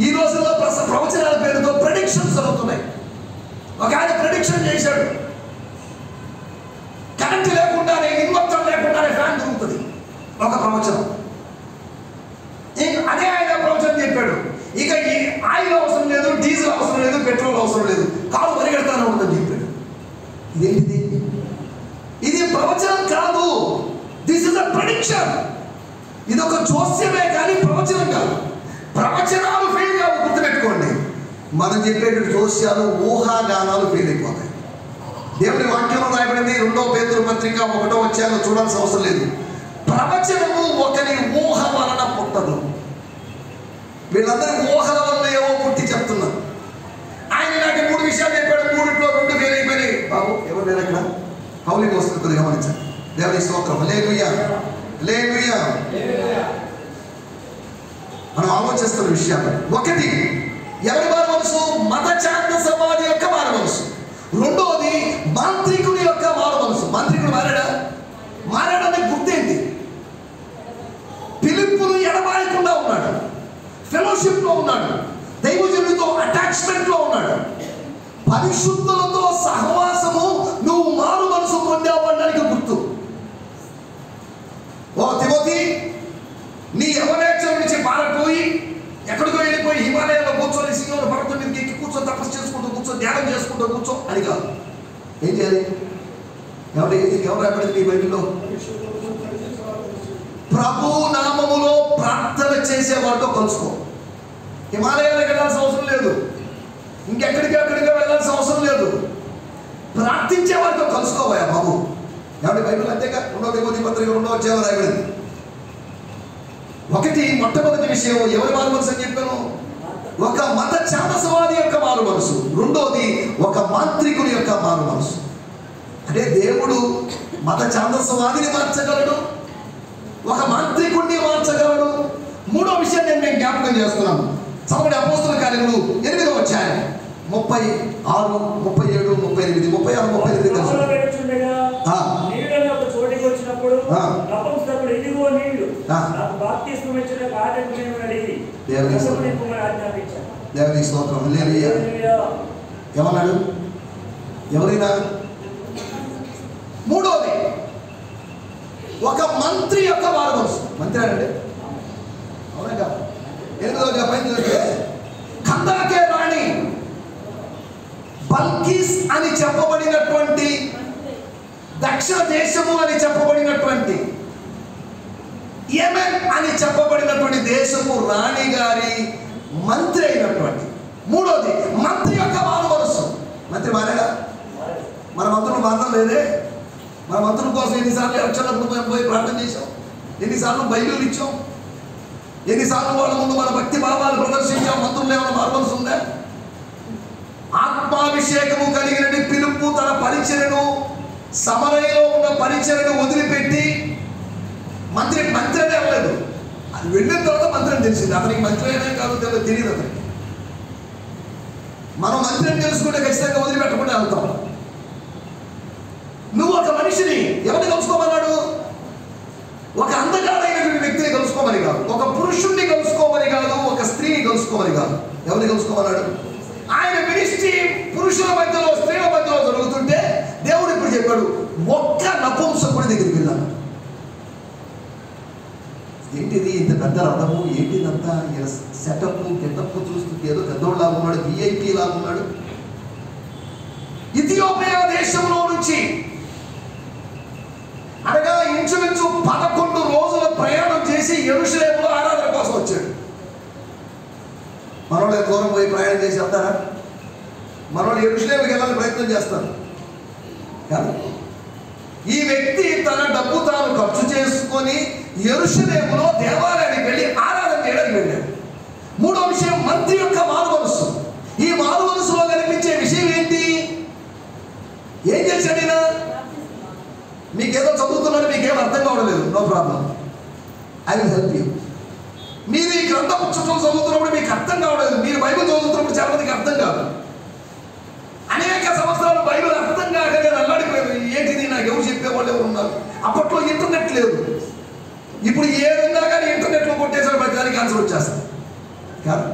Speaker 1: ఈ రోజుల్లో ప్రవచనాల పేరుతో ప్రెడిక్షన్స్ జరుగుతున్నాయి. ఒక ఆయన ప్రెడిక్షన్ చేశాడు, కరెంట్ లేకుండానే, ఇన్వర్టర్ లేకుండానే ఫ్యాన్ తిరుగుతుంది, ఒక ప్రవచనం. అదే ఆయన ప్రవచనం చెప్పాడు, ఇక ఈ ఆయిల్ అవసరం లేదు, డీజిల్ అవసరం లేదు, పెట్రోల్ అవసరం లేదు, కారు పరిగెడతానే ఉందని చెప్పాడు. ఇదేంటిది? ఇది ప్రవచనం కాదు. This is a prediction. ఇది ఒక జోస్యమే కానీ ప్రవచనం కాదు. ప్రవచనాలు ఫెయిల్ కావు, గుర్తుపెట్టుకోండి. మనం చెప్పేటువంటి జోస్యాలు, ఊహాగానాలు ఫెయిల్ అయిపోతాయి. దేవుని వాక్యంలో రాయబడింది 2 పేతురు పత్రిక 1వ అధ్యాయంలో చూడాల్సిన అవసరం లేదు. ప్రవచనము ఒకరి ఊహ వలన పుట్టదు. వీళ్ళందరూ ఊహల వల్ల ఏవో పుట్టి చెప్తున్నారు. ఆయన నాకు 3 విషయాలు చెప్పాడు, 3లో 2 ఫెయిల్ అయిపోయినాయి. బాబు ఎవరు లేరు అక్కడ? పౌలికి వస్తుంది, కొద్దిగా గమనించండి. దేవుని స్తోత్రం. హల్లెలూయా, హల్లెలూయా. మనం ఆలోచిస్తున్న విషయాలు, ఒకటి ఎవరి మారు మనసు? మత ఛాందసవాది యొక్క మారు మనసు. రెండోది మాంత్రికుని యొక్క మారు మనసు. మాంత్రికుడు మారాడా? మారాడనే గుర్తేంటి? పిలుపును ఎడబాయకుండా ఉన్నాడు, ఫెలోషిప్ లో ఉన్నాడు, దైవజనుడితో అటాచ్మెంట్ లో ఉన్నాడు, పరిశుద్ధులతో సహవాసము. నువ్వు మారు మనసు పొందావు అనడానికి గుర్తు. ఓ తిమోతి, నీ యవనేచ్ఛల నుంచి పారిపోయి ఎక్కడికో వెళ్ళిపోయి హిమాలయాల్లో కూర్చొని సింగంలో పర్వతం మీదకి ఎక్కి కూర్చొని తపస్సు చేసుకుంటూ కూర్చో, ధ్యానం చేసుకుంటూ కూర్చో అని కాదు. ఏం చేయాలి? ఎవరు రాబడింది నీ బైబిల్లో? ప్రభు నామములో ప్రార్థన చేసేవాడితో కలుసుకో. హిమాలయాలకు వెళ్ళాల్సిన అవసరం లేదు, ఇంకెక్కడికో వెళ్ళాల్సిన అవసరం లేదు. ప్రార్థించే వారితో కలుసుకోవా బాబు. ఎవరి బైబిల్ అంతేగా 2 తిమోతి పత్రిక 2వ అధ్యాయంలో రాయబడింది. ఒకటి మొట్టమొదటి విషయం ఎవరి మారు మనసు అని చెప్పాను? ఒక మత ఛాందసవాది యొక్క మారు మనసు. రెండోది ఒక మాంత్రికుని యొక్క మారు మనసు. అంటే దేవుడు మత ఛాందసవాదిని మార్చగలడు, ఒక మాంత్రికుడిని మార్చగలడు. మూడో విషయం నేను జ్ఞాపకం చేస్తున్నాను. చదవండి అపోస్తల కార్యములు 8వ అధ్యాయం 36, 37, 38, 36, 38 తెలుసు.
Speaker 2: చోటికి వచ్చినప్పుడు నపుంసకుడు, ఇదిగో నీళ్లు, నాకు బాప్తిస్మం ఇచ్చుటకు ఆజ్ఞాపించమని అడిగి ఆజ్ఞాపించాను.
Speaker 1: దేవుని స్తోత్రం. హల్లెలూయా. ఏమన్నాడు? ఎవరైనా? మూడోది ఒక మంత్రి యొక్క మారు మనసు. మంత్రి అంటే అవునా కాదు? 8వ అధ్యాయం కందాకే రాణి బల్కీస్ అని చెప్పబడినటువంటి, దక్షిణ దేశము అని చెప్పబడినటువంటి, యెమెన్ అని చెప్పబడినటువంటి దేశము రాణి గారి మంత్రి అయినటువంటి. మూడోది మంత్రి యొక్క మారు మనసు. మంత్రి మారాడా? మన మంత్రులు మారడం లేదే. మన మంత్రుల కోసం ఎన్నిసార్లు ఎలక్షన్లకు పోయి ప్రార్థన చేశాం, ఎన్నిసార్లు బైబిల్ ఇచ్చాం, ఎన్నిసార్లు వాళ్ళ ముందు మన భక్తి భావాలు ప్రదర్శించాం. మంత్రులు ఏమైనా మార్వలసి ఉందా? ఆత్మాభిషేకము కలిగిన పిలుపు తన పరిచర్యను, సమరయలో ఉన్న పరిచర్యను వదిలిపెట్టి మంత్రి అనే అవ్వలేదు. అది వెళ్ళిన తర్వాత మంత్రి అని తెలిసింది. అతనికి మంత్రి అయినా కాదు తెలియదు అతనికి. మనం మంత్రి అని తెలుసుకుంటే ఖచ్చితంగా వదిలిపెట్టకుండా వెళ్తాం. నువ్వు ఒక మనిషిని ఎవరిని కలుసుకోమన్నాడు? ఒక అందగాడైనటువంటి వ్యక్తిని కలుసుకోమని కాదు, ఒక పురుషుణ్ణి కలుసుకోమని కాదు, ఒక స్త్రీని కలుసుకోమని కాదు. ఎవరిని కలుసుకోమన్నాడు? ఆయన మినిస్ట్రీ పురుషుల మధ్యలో స్త్రీల మధ్యలో జరుగుతుంటే దేవుడు ఇప్పుడు చెప్పాడు, ఒక్క నపుంసకుడి దగ్గరికి వెళ్ళాను. ఏంటిది ఇంత పెద్ద రథము, ఏంటిదంతా సెటప్ గెటప్ చూస్తుంటే ఏదో పెద్దోళ్ళలాగా ఉన్నాడు, విఐపి లాగా ఉన్నాడు. ఇథియోపియా దేశంలో నుంచి అనగా ఇంచుమించు 11 రోజుల ప్రయాణం చేసి యెరూషలేములో ఆరాధన కోసం వచ్చాడు. మనోళ్ళు దూరం పోయి ప్రయాణం చేసి వెళ్తారా? మనోళ్ళు యెరూషలేముకి వెళ్ళాలని ప్రయత్నం చేస్తారు కాదు. ఈ వ్యక్తి తన డబ్బు తాను ఖర్చు చేసుకొని యెరూషలేములో దేవాలయానికి వెళ్ళి ఆరాధన చేయడానికి వెళ్ళాడు. మూడో విషయం, మంత్రి యొక్క మారు మనస్సు. ఈ మారు మనస్సులో కనిపించే విషయం ఏంటి? ఏం చేశాడు ఈయన? మీకేదో చదువుతున్నాడు, మీకేం అర్థం కావడం లేదు, no problem, I will help you. మీరు ఈ గ్రంథ పుస్తకం చదువుతున్నప్పుడు మీకు అర్థం కావలేదు, మీరు బైబిల్ చదువుతున్నప్పుడు చాలా మందికి అర్థం కాదు. అనేక సంవత్సరాలు బైబిల్ అర్థం కాక నేను అల్లాడిపోయాను. ఏంటిది, నాకు ఎవరు చెప్పేవాళ్ళు ఎవరు ఉన్నారు? అప్పట్లో ఇంటర్నెట్ లేదు. ఇప్పుడు ఏదన్నా కానీ ఇంటర్నెట్లో కొట్టేసాడు, ప్రతి దానికి ఆన్సర్ వచ్చేస్తుంది కాదు.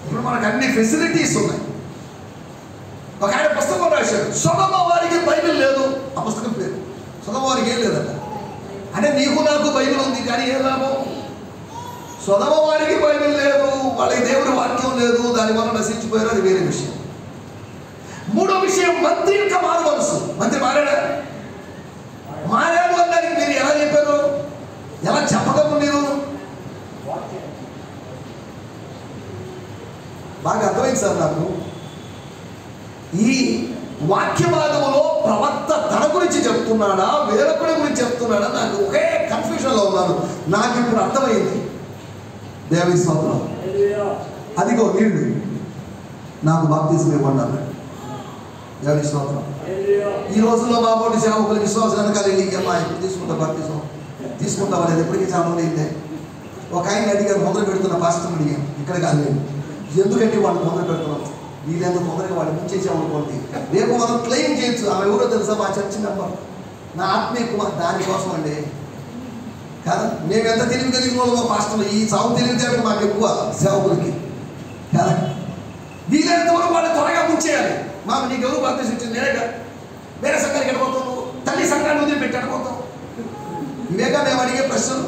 Speaker 1: ఇప్పుడు మనకు అన్ని ఫెసిలిటీస్ ఉన్నాయి. ఒక ఆయన పుస్తకం రాశాడు, సొదొమ వారికి బైబిల్ లేదు. ఆ పుస్తకం పేరు సొదొమ వారికి ఏం లేదట. అంటే నీకు నాకు బైబిల్ ఉంది కానీ ఏం లాభం? సొదొమ వారికి బైబిల్ లేదు, వాళ్ళకి దేవుడి వాక్యం లేదు, దానివల్ల నశించిపోయారు, అది వేరే విషయం. మూడో విషయం, మంత్రి యొక్క మారు మనసు. మంత్రి మారాడా? మారాడు అన్నానికి మీరు ఎలా చెప్పారు? ఎలా చెప్పగలరు? మీరు బాగా అర్థమైంది సార్ నాకు. ఈ వాక్య భాగంలో ప్రవక్త తన గురించి చెప్తున్నాడా, వేరొకడి గురించి చెప్తున్నాడా? నాకు ఒకే కన్ఫ్యూజన్లో ఉన్నాను. నాకు ఇప్పుడు అర్థమైంది. దేవుని స్తోత్రం. అదిగో నీళ్ళు, నాకు బాప్తిజం ఇవ్వండి అన్నాడు. దేవుని స్తోత్రం. ఈ రోజుల్లో బాబోటి సేవకులు విశ్వాసం వెనకాల ఎప్పుడు బాప్తిజం తీసుకుంటావా లేదు? ఎప్పటికీ చాలా అయిందే. ఒక ఆయన అడిగారు, మొదలు పెడుతున్న పాస్టర్ అడిగాను, ఇక్కడ కాదు లేదు, ఎందుకంటే వాళ్ళు మొదలు పెడుతున్నాం, వీళ్ళెందుకు తొందరగా వాళ్ళు ముంచేసామనుకోండి, రేపు మనం క్లెయిమ్ చేయొచ్చు, ఆమె ఎవరో తెలుసా, మా చర్చి మెంబర్, నా ఆత్మీయ కుమార్, దానికోసం అండి కాదు. మేము ఎంత తెలివి కలిగిన వాళ్ళు మా పాస్టర్లు, ఈ సాగు తెలివితేటలు మాకు ఎక్కువ సేవకులకి కదా. వీలైనంత వరకు వాళ్ళు త్వరగా ముంచేయాలి. మాకు నీకు ఎవరు బాప్తిజం ఇచ్చింది? నేనేగా. వేరే సంఘానికి వెళ్ళిపోతావు, నువ్వు తల్లి సంఘాన్ని వదిలిపెట్టి వెళ్ళిపోతావు. ఇవేగా మేము అడిగే ప్రశ్నలు.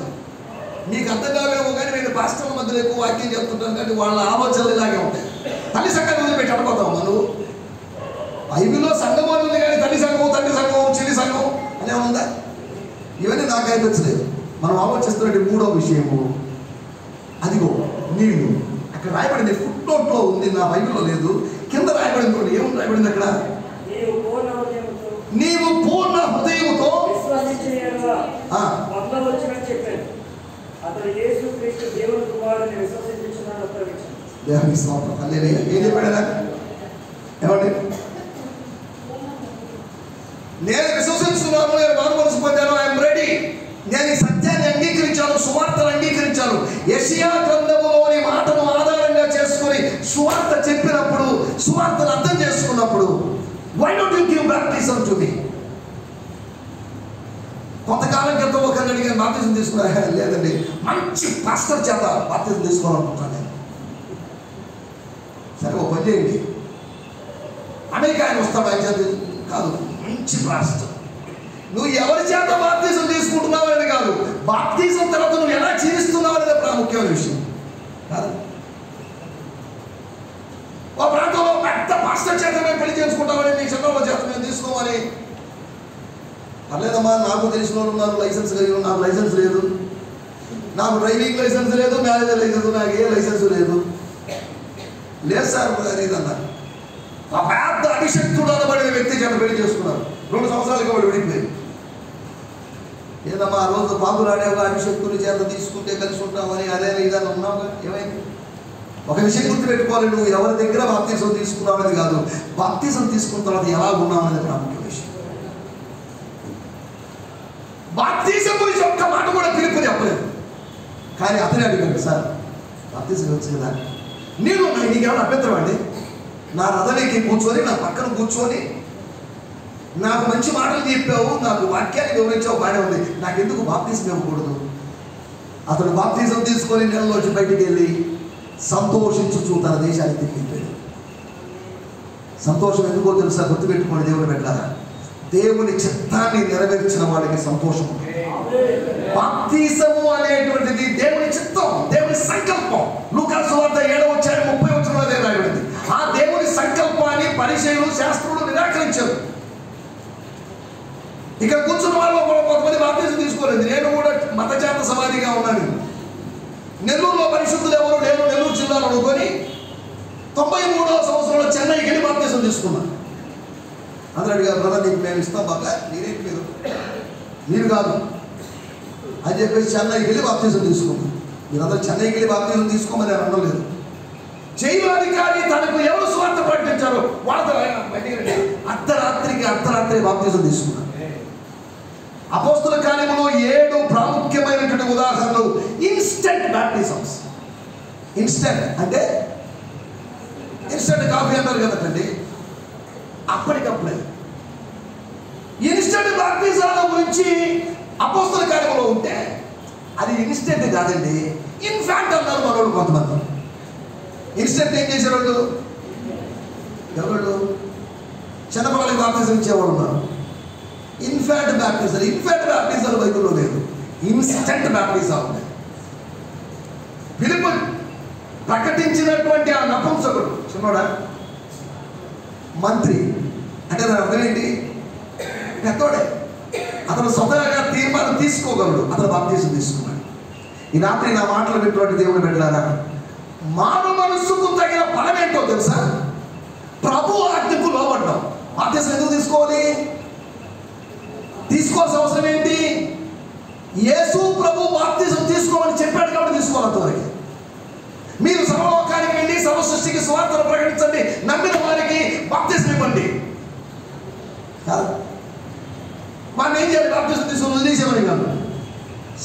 Speaker 1: మీకు అర్థం కావేమో కానీ నేను పాస్టర్ల మధ్యలో ఎక్కువ వాక్యం చెప్తుంటాను, కానీ వాళ్ళ ఆలోచనలు ఇలాగే ఉంటాయి. తల్లి సంఘాన్ని వదిలిపెట్టి వెళ్ళిపోతావు. నువ్వు బైబిల్లో సంఘం అని ఉంది కానీ తల్లి సంఘం, తండ్రి సంఘం, చెల్లి సంఘం అనే ఉందా? ఇవన్నీ నాకు అనిపించలేదు. మనం ఆలోచిస్తున్నట్టు మూడో విషయము, అదిగో నీళ్ళు. అక్కడ రాయబడింది, ఫుట్ నోట్లో ఉంది, నా బైబిల్లో లేదు. కింద రాయబడింది, ఏముంది రాయబడింది అక్కడ? నీవు పూర్ణ హృదయముతో దేవుని స్తోత్రం. హల్లెలూయా. ఏం చెప్పాడు? ఏమండి, నేను విశ్వసిస్తున్నాను, నేను మారు మనసు పొందాను, ఐఎమ్ రెడీ, నేను ఈ సత్యాన్ని అంగీకరించాను, సువార్తను అంగీకరించాను. యెషయా గ్రంథములోని మాటను ఆధారంగా చేసుకుని సువార్త చెప్పినప్పుడు, సువార్తను అర్థం చేసుకున్నప్పుడు, why don't you give baptism to me? కొంతకాలం క్రితం ఒకరిని అడిగాను, బాప్తిజం తీసుకున్నా. లేదండి, మంచి పాస్టర్ చేత బాప్తిజం తీసుకోవాలనుకుంటున్నాను నేను. సరే, ఒక పని చేయండి, అమెరికా ఆయన వస్తాడు, ఆయన చేత కాదు, మంచి పాస్టర్. నువ్వు ఎవరి చేత బాప్తిజం తీసుకుంటున్నావు అనేది కాదు, బాప్తిజం తర్వాత నువ్వు ఎలా జీవిస్తున్నావు అనేది ప్రాముఖ్యమైన విషయం కాదు. ఒక ప్రాంతంలో పెద్ద పాస్టర్ చేత మేము పెళ్లి చేసుకుంటామని, నీ చట్టంలో చేత మేము తీసుకోమని. పర్లేదమ్మా, నాకు తెలిసిన వాళ్ళు ఉన్నారు, లైసెన్స్ కలిగి, నాకు లైసెన్స్ లేదు, నాకు డ్రైవింగ్ లైసెన్స్ లేదు, మ్యారేజర్ లైసెన్స్, నాకు ఏ లైసెన్స్ లేదు. లేదు సార్, ఇదన్నారు. ఆ పెద్ద అభిషక్తుడు అనబడిన వ్యక్తి చేత పెళ్లి చేసుకున్నారు. 2 సంవత్సరాలకి వాడు విడిపోయాడు. ఏదమ్మా ఆ రోజు బాబులు ఆడేవా అభిషక్తులు చేత తీసుకుంటే కలిసి ఉంటామని అదే ఇదని ఉన్నావుగా, ఏమైంది? ఒక విషయం గుర్తుపెట్టుకోవాలి, నువ్వు ఎవరి దగ్గర బాప్తిజం తీసుకున్నావు అనేది కాదు, బాప్తిజం తీసుకున్న తర్వాత ఎలా ఉన్నావు అనేది ప్రాముఖ్య విషయం. బాప్తిజం గురించి ఒక్క మాట కూడా పిలుపు చెప్పలేదు. కానీ అతనే అడిగాడు, సార్ బాప్తిజం వచ్చు కదా, నేను నీకేమైనా అభ్యంతరం అండి? నా రథానికి కూర్చొని నా పక్కన కూర్చొని నాకు మంచి మాటలు చెప్పావు, నాకు వాక్యాన్ని వివరించావు, బాగానే ఉంది, నాకెందుకు బాప్తిజం ఇవ్వకూడదు? అతడు బాప్తిజం తీసుకొని నెలలోంచి బయటికి వెళ్ళి సంతోషించుచు తన దేశానికి తిరిగిపోయాడు. సంతోషం ఎందుకో తెలుసా? గుర్తుపెట్టుకోండి దేవుని బిడ్డలారా, దేవుని చిత్తాన్ని నెరవేర్చిన వాడికి సంతోషం. బాప్తిజము అనేటువంటిది దేవుని చిత్తం, దేవుని సంకల్పం. లూకాసు వార్త 7:30 రాయబడింది. ఆ దేవుని సంకల్పాన్ని పరిచయులు శాస్త్రులు నిరాకరించారు. ఇక్కడ కూర్చున్న వాళ్ళు కొంతమంది బాప్తిజం తీసుకోలేదు. నేను కూడా మతజాత సమాధిగా ఉన్నాను. నెల్లూరులో పరిశుద్ధులు ఎవరు లేరు నెల్లూరు జిల్లాలో అనుకొని 93వ సంవత్సరంలో చెన్నైకి వెళ్ళి బాప్తిజం తీసుకున్నాను. అందరూ అడిగారు, బ్రదర్ నీకు మేము ఇస్తాం బాగా, మీరేంటి మీరు కాదు అని చెప్పేసి చెన్నైకి వెళ్ళి బాప్తిజం తీసుకున్నాను. మీరందరూ చెన్నైకి వెళ్ళి బాప్తిజం తీసుకోమని నేను అనలేదు. జైలాధికారి తనకు ఎవరు స్వార్థ ప్రకటించారో వాళ్ళతో అర్ధరాత్రి బాప్తిజం తీసుకున్నాను. అపోస్తుల కార్యములో 7 ప్రాముఖ్యమైనటువంటి ఉదాహరణలు ఇన్స్టెంట్ బాప్టిజమ్స్. ఇన్స్టెంట్ అంటే ఇన్స్టెంట్ కాఫీ అంటారు కదండి, అప్పటికప్పుడే. ఇన్స్టెంట్ బాప్టిజాల గురించి అపోస్తుల కార్యములో ఉంటే అది ఇన్స్టెంట్ కాదండి, ఇన్ఫాంట్ అన్నారు మనోళ్ళు కొంతమంది. ఇన్స్టెంట్ ఏం చేసేవాళ్ళు? ఎవరు? చిన్నపిల్లలకి బాప్టిజం ఇచ్చేవాళ్ళు ఉన్నారు. ఇన్ఫాంట్ బ్యాప్టిజాలు బైబిల్లో లేదు, ఇన్స్టెంట్ బ్యాప్టిజాలు ఉన్నాయి. ఫిలిప్పు ప్రకటించినటువంటి ఆ నపుంసకుడు చిన్నోడా మంత్రి అంటే దాని అర్థం ఏంటి? పెద్దోడే. అతను స్వతహాగా తీర్మానం తీసుకోగలడు. అతను బాప్తిజం తీసుకున్నాడు. ఈ రాత్రి నా మాటలు విన్నటువంటి దేవుని బిడ్డలారా, మానవ మనస్సుకు తగిన ఫలం ఏంటో తెలుసా? ప్రభు ఆజ్ఞకు లోబడ్డాం. బాప్తిజం ఎందుకు తీసుకోవాలి? తీసుకోవాల్సిన అవసరం ఏంటి? యేసు ప్రభు బాప్తిజం తీసుకోమని చెప్పాడు కాబట్టి తీసుకోవాలంతవరకు. మీరు సర్వలోకానికి వెళ్ళి సర్వ సృష్టికి సువార్తను ప్రకటించండి, నమ్మిన వారికి బాప్తిజం ఇవ్వండి. మనం ఏం చేయాలి? బాప్తిజం తీసుకొని వదిలేసేమని కాదు,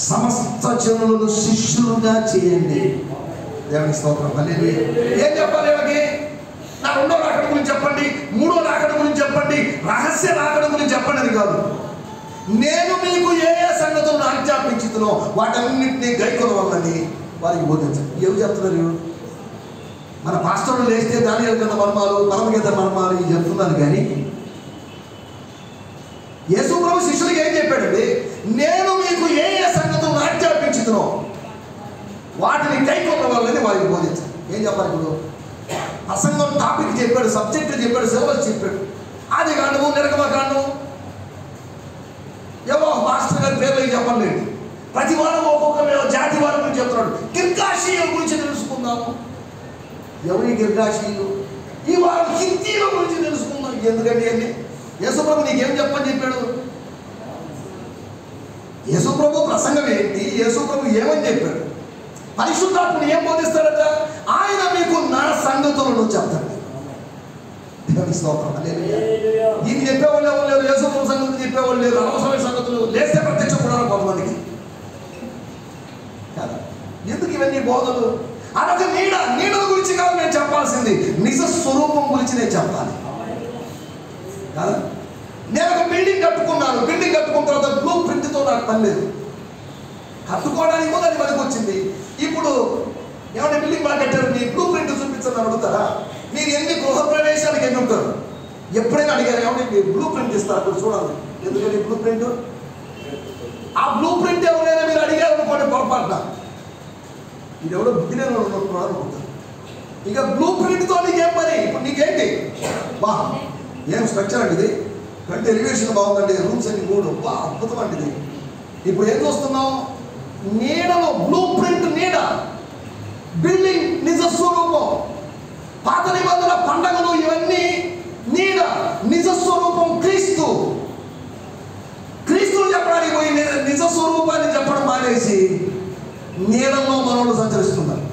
Speaker 1: సమస్త జనులను శిష్యులుగా చేయండి. దేవుని స్తోత్రం. హల్లెలూయా. ఏం చెప్పాలి వీళ్ళకి? నా 2వ రాకడ గురించి చెప్పండి, 3వ రాకడ గురించి చెప్పండి, రహస్య రాకడ గురించి చెప్పండి అని కాదు. నేను మీకు ఏ సంగతులను ఆజ్ఞాపించుతున్నో వాటన్నింటినీ గైకొనవలని వారికి బోధించండి. ఏమి చెప్తున్నారు? మన పాస్టర్లు లేస్తే దానియేలు గ్రంథ మర్మాలు, పరమగీత మర్మాలు ఇవి చెప్తున్నారు. కానీ యేసు ప్రభు శిష్యులకి ఏం చెప్పాడండి? నేను మీకు ఏ సంగతులను ఆజ్ఞాపించుతున్నో వాటిని గైకొనవలని వారికి బోధించండి. ఏం చెప్పాలి? ఇప్పుడు ప్రసంగం టాపిక్ చెప్పాడు, సబ్జెక్ట్ చెప్పాడు, సిలబస్ చెప్పాడు. ఆది కాండము, నిర్గమకాండము, ఏవో మాస్టర్ గారి పేర్లు చెప్పలేదు. ప్రతి వారం ఒక్కొక్క జాతి వారి గురించి చెప్తున్నాడు. గిర్గాషీయుల గురించి తెలుసుకుందాము. ఎవరి గిర్గాషీయులు? ఈ వారం హిత్తీల గురించి తెలుసుకుందాం. ఎందుకంటే అండి యేసుప్రభు నీకేం చెప్పని చెప్పాడు? యేసుప్రభు ప్రసంగం ఏంటి? యేసుప్రభు ఏమని చెప్పాడు? పరిశుద్ధాత్ముడు ఏం బోధిస్తాడట? ఆయన మీకు నా సంగతులను చెప్తాడు. దేవుని స్తోత్రం. హల్లెలూయా. ఇది చెప్పేవాళ్ళు ఎవరు లేరు, యేసుప్రభు సంగతులు చెప్పేవాళ్ళు లేరు, అనవసరమైన సంగతులు లేస్తే ప్రత్యక్ష కూడా కొంతమందికి కదా. ఎందుకు ఇవన్నీ బోధలు? అదొక నీడల గురించి కాదు నేను చెప్పాల్సింది, నిజ స్వరూపం గురించి నేను చెప్పాలి కదా. నేను ఒక బిల్డింగ్ కట్టుకున్నాను, బిల్డింగ్ కట్టుకున్న తర్వాత బ్లూ ప్రింట్తో నాకు పని లేదు. కట్టుకోవడానికి కూడా అది పనికి వచ్చింది. ఇప్పుడు ఏమంటే బిల్డింగ్ బాగా కట్టారు, మీ బ్లూ ప్రింట్ చూపించని అడుగుతారా? మీరు ఎన్ని గృహప్రవేశాలకు ఎన్ని ఉంటారు? ఎప్పుడైనా అడిగారు ఏమంటే మీరు బ్లూ ప్రింట్ ఇస్తారు అప్పుడు చూడాలి. ఎందుకంటే బ్లూ ప్రింట్, ఆ బ్లూ ప్రింట్ ఎవరైనా మీరు అడిగారు అనుకోండి పొరపాటున, ఇది ఎవరో బుద్ధిలేని అనుకుంటారు. ఇక బ్లూ ప్రింట్తో నీకేం పని? ఇప్పుడు నీకేంటి? బా ఏం స్ట్రక్చర్ అండి ఇది, కంటే ఎలివేషన్ బాగుందండి, రూమ్స్ అన్ని 3 బా అద్భుతం అండి ఇది. ఇప్పుడు ఏం చూస్తున్నాం? నీడలో బ్లూ ప్రింట్, నీడ. బిల్డింగ్ నిజ స్వరూపం. పాత నిబంధన పండగలు ఇవన్నీ నీడ, నిజ స్వరూపం క్రీస్తు. నిజ స్వరూపాన్ని చెప్పడం మానేసి నీళ్ళలో మనోళ్ళు సంచరిస్తున్నారు.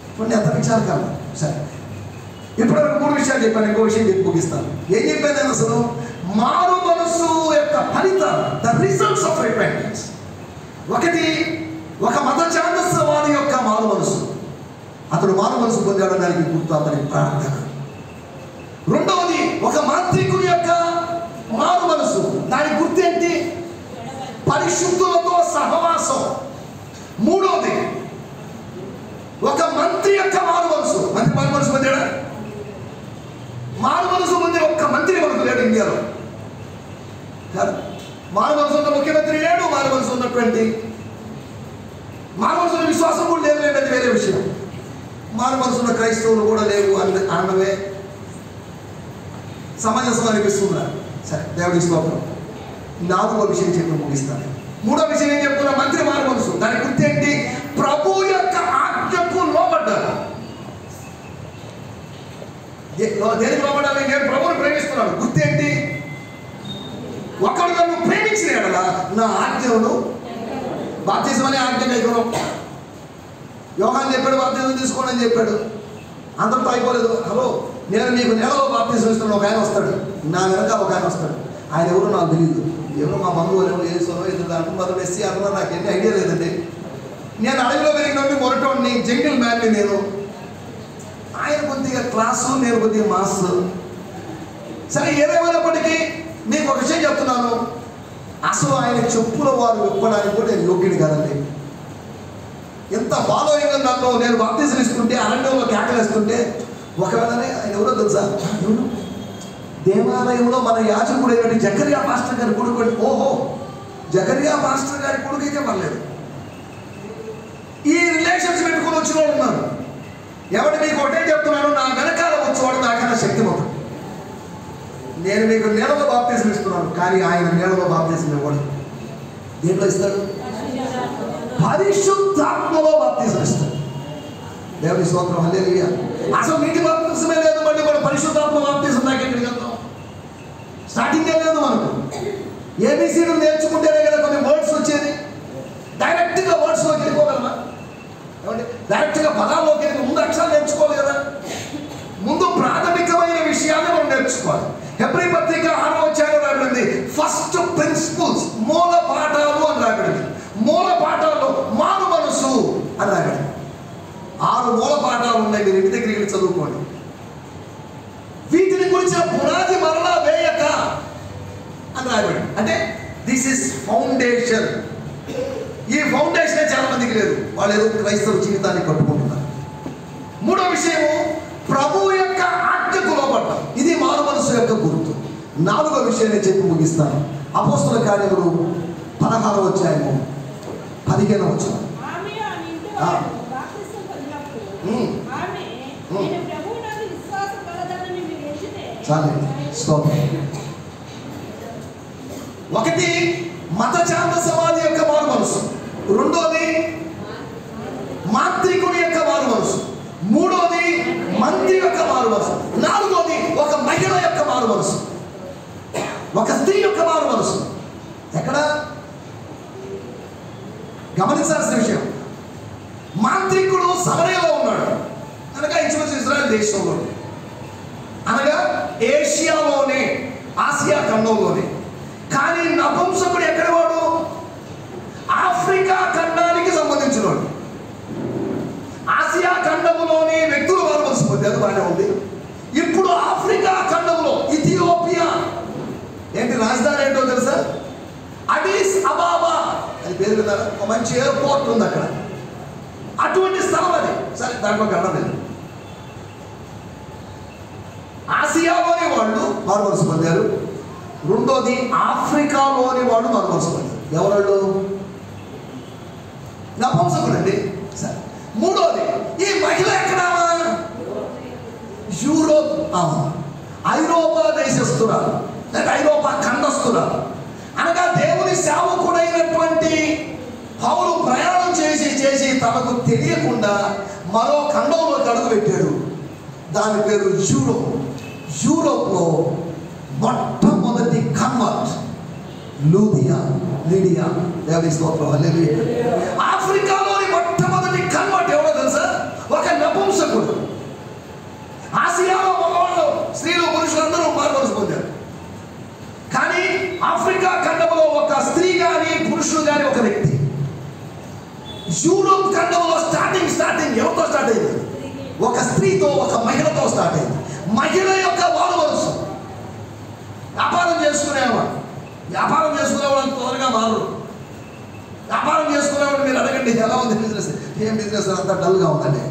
Speaker 1: ఇప్పుడు ఎంత విచారం కాదు. సరే, ఇప్పటివరకు 3 విషయాలు చెప్పాను, ఇంకో విషయం చెప్పి ముగిస్తాను. ఏం చెప్పాను నేను అసలు? మారు మనసు యొక్క ఫలితాలు, ద రిజల్ట్స్ ఆఫ్ రిపెంటెన్స్. ఒకటి, ఒక మత ఛాందస్యవాది యొక్క మారు మనసు, అతడు మారు మనసు పొందడానికి గుర్తు అతని ప్రార్థన. రెండవది, ఒక మాంత్రికుని యొక్క మారు మనసు, దానికి గుర్తు ఏంటి? పరిశుద్ధులతో సహవాసం. మూడవది, ఒక మంత్రి యొక్క మారు మనసు. మంత్రి మారు మనసు పొందాడా? మారు మనసు పొందే ఒక్క మంత్రి మనకు లేడు ఇండియాలో. మారు మనసు ఉన్న ముఖ్యమంత్రి లేడు, మారు మనసు ఉన్నటువంటి మారు మనసు ఉన్న విశ్వాసం కూడా లేదు, అది వేరే విషయం. మారు మనసు ఉన్న క్రైస్తవులు కూడా లేవు అన్నవే సమంజసం అనిపిస్తుందా? సరే, దేవుడి స్తోత్రం. 4వ విషయం చెప్పి ముగిస్తాను. 3వ విషయం ఏం చెప్తున్నా? మంత్రి మారు మనసు, దాని గుర్తు ఏంటి? ప్రభు యొక్క ఆజ్ఞకు లోబడ్డారు. దేనికి లోబడాలి? నేను ప్రభువుని ప్రేమిస్తున్నాను. గుర్తేంటి? ఒకడు నన్ను ప్రేమించిన ఎడల నా ఆజ్ఞను, బాప్తిజం అనే ఆజ్ఞ కైకొనం. యోహాను చెప్పాడు బాప్తిజం తీసుకోండి అని చెప్పాడు. అంతటితో అయిపోలేదు. హలో, నేను మీకు నెలలో బాప్తిజం ఇస్తున్నాను. ఒక ఆయన వస్తాడు, నా వెనక ఒక ఆయన వస్తాడు. ఆయన ఎవరో నాకు తెలియదు, ఎవరో మా బంధువులు ఎవరు చేస్తారో ఇద్దరు అంటున్నారు, మెస్సి అంటున్నారు, నాకు ఎన్ని ఐడియా లేదండి. నేను అడవిలో పెరిగినట్టు మొరటోడిని, జంగిల్ మ్యాన్ని నేను. ఆయన కొద్దిగా క్లాసు, నేను కొద్దిగా మాస్. సరే, ఏదేమైనప్పటికీ మీకు ఒక విషయం చెప్తున్నాను, అసలు ఆయన చెప్పుల వారు విప్పడానికి కూడా నేను యోగ్యుడు కాదండి. ఎంత ఫాలోయింగ్ నన్ను నేను బాప్తిజం ఇస్తుంటే, అరణ్యంలో కేకలేస్తుంటే, ఒకవేళనే ఆయన ఎవరో తెలుసా? దేవాలయంలో మన యాజకుడు అయినట్టు జకరియా పాస్టర్ గారి కొడుకు. ఓహో, జకరియా పాస్టర్ గారి కొడుకు అయితే పర్లేదు. ఈ రిలేషన్స్ పెట్టుకుని వచ్చిన వాళ్ళు ఉన్నారు. ఎవరు? మీకు ఒకటే చెప్తున్నాను, నా వెనకాల వచ్చేవాడు నాకన్నా శక్తివంతుడు. నేను మీకు నీళ్ళలో బాప్తిజం ఇస్తున్నాను, కానీ ఆయన నీళ్ళలో బాప్తిజం ఇవ్వడు. దేంట్లో ఇస్తాడు? పరిశుద్ధాత్మలో బాప్తిజం ఇస్తాడు. దేవుని స్తోత్రం, హల్లెలూయా. అసలు నీటి బాప్తిజమే లేదు, మళ్ళీ కూడా పరిశుద్ధాత్మ బాప్తిజం దాకా ఎక్కడికి వెళ్తాం? స్టార్టింగే లేదు మనకు. ఏబిసిలు నేర్చుకుంటేనే కదా కొన్ని వర్డ్స్ వచ్చేది. డైరెక్ట్గా వర్డ్స్లోకి వెళ్ళిపోగలమా? ఏమంటే డైరెక్ట్గా పదాల్లోకి వెళ్ళి ముందు అక్షరాలు నేర్చుకోవాలి కదా. ముందు ప్రాథమికమైన విషయాన్ని మనం నేర్చుకోవాలి. హెబ్రీ పత్రిక 6వ అధ్యాయంలో రాబడింది ఫస్ట్ ప్రిన్సిపల్స్, మూల పాఠాలు అని రాబడింది. మూల పాఠాల్లో మారు మనసు అని రాబడింది. 6 మూల పాఠాలు ఉన్నాయి, మీరు ఇంటి దగ్గరికి వెళ్ళి చదువుకోండి. వీటిని గురించిన పునాది మరలా వేయక అని రాబడింది. అంటే దిస్ ఇస్ ఫౌండేషన్. ఈ ఫౌండేషన్ చాలా మందికి లేదు, వాళ్ళు ఏదో క్రైస్తవ జీవితాన్ని కట్టుకుంటున్నారు. 3వ విషయము, ప్రభు యొక్క ఆజ్ఞకు లోబడ్డం. ఇది మారు మనసు యొక్క గుర్తు. 4వ విషయాన్ని చెప్పి ముగిస్తాను. అపోస్తల కార్యములు 16వ అధ్యాయము 15వ వచనం. చాలండి, స్తోత్రం. ఒకటి, మత ఛాందసవాది యొక్క మారు మనసు. రెండోది, మాంత్రికుని యొక్క మారు మనసు. మూడోది, మంత్రి యొక్క మారు మనసు. నాలుగోది, ఒక మహిళ యొక్క మారు మనసు, ఒక స్త్రీ యొక్క మారు మనసు. ఎక్కడ గమనించాల్సిన విషయం, మాంత్రికుడు సమరయలో ఉన్నాడు, అనగా ఇంచుమించు ఇజ్రాయెల్ దేశంలో, అనగా ఏషియాలోనే, ఆసియా ఖండంలోనే. కానీ నపుంసకుడు ఎక్కడ వాడు? ఆఫ్రికా ఖండానికి సంబంధించిన వాడు. ఆసియా ఖండములోని వ్యక్తులు మారు మనసు పొందారు, బాగానే ఉంది. ఇప్పుడు ఆఫ్రికా ఖండంలో ఇథియోపియా, ఏంటి రాజధాని ఏంటో తెలుసా? అడిస్ అబాబా అని పేరు విన్నారా? ఒక మంచి ఎయిర్పోర్ట్ ఉంది అక్కడ, అటువంటి స్థలం అది. సరే, దాంట్లో గండం లేదు. ఆసియాలోని వాళ్ళు మారు మనసు పొందారు. రెండోది, ఆఫ్రికాలోని వాళ్ళు మారు మనసు పొందారు. ఎవరు? నపుంసకులండి. సరే, మూడోది, ఈ మహిళ ఎక్కడ? యూరోప్, ఐరోపా దేశస్తురాలు, లేదా ఐరోపా ఖండస్తురాలు. అనగా దేవుని సేవకుడైనటువంటి పౌలు ప్రయాణం చేసి చేసి తనకు తెలియకుండా మరో ఖండంలోకి అడుగు పెట్టాడు. దాని పేరు యూరోప్. యూరోప్లో మొట్టమొదటి కన్వర్ట్ లూథియా. లీడియా. దేవుని స్తోత్రం. హల్లెలూయా. ఆఫ్రికాలోని మొట్టమొదటి కన్వర్ట్ ఎవరో తెలుసా? ఒక నపుంసకుడు. ఆసియాలో మగవాళ్ళు, స్త్రీలు, పురుషులందరూ మారుమనసు పొందారు. కానీ ఆఫ్రికా ఖండంలో ఒక స్త్రీ కానీ పురుషుడు కానీ ఒక వ్యక్తి. యూరోప్ ఖండంలో స్టార్టింగ్ ఎవరితో స్టార్ట్ అయింది? ఒక స్త్రీతో, ఒక మహిళతో స్టార్ట్ అయింది. మహిళ యొక్క మారుమనసు. వ్యాపారం చేసుకునేవాడు, వ్యాపారం చేసుకునేవాడు త్వరగా మారడు. వ్యాపారం చేసుకునేవాడు మీరు అడగండి ఎలా ఉంది బిజినెస్, ఏం బిజినెస్ అంతా డల్గా ఉందండి.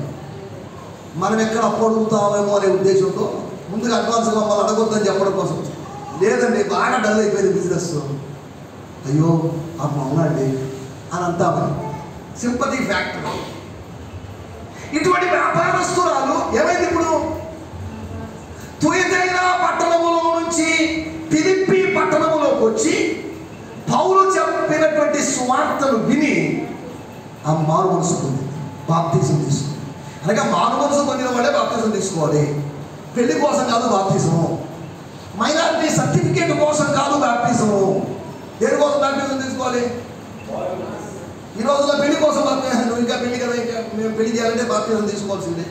Speaker 1: మనం ఎక్కడ అప్పు అడుగుతామేమో అనే ఉద్దేశంతో ముందుగా అడ్వాన్స్గా మమ్మల్ని అడగొద్దని చెప్పడం కోసం. లేదండి బాగా డల్ అయిపోయింది బిజినెస్, అయ్యో పాపం అవునండి అని అంటామని సింపతి ఫ్యాక్టర్. ఇటువంటి వ్యాపారస్తురాలు ఏమైంది ఇప్పుడు? తుయతైనా పట్టణములో నుంచి ఫిలిప్పీ పట్టణములోకి వచ్చి పౌలు చెప్పినటువంటి సువార్తను విని ఆ మారు మనసు పొందింది, బాప్తిజం తీసుకుంది. అనగా మారు మనసు పొందిన వాళ్ళే బాప్తిజం తీసుకోవాలి. పెళ్లి కోసం కాదు బాప్తిజము, మైనారిటీ సర్టిఫికేట్ కోసం కాదు బాప్తిజము. దేని కోసం బాప్తిజం తీసుకోవాలి? ఈ రోజుల్లో పెళ్లి కోసం బాప్తిజం. నువ్వు ఇంకా పెళ్లి కదా, ఇంకా మేము పెళ్లి చేయాలంటే బాప్తిజం తీసుకోవాల్సిందే.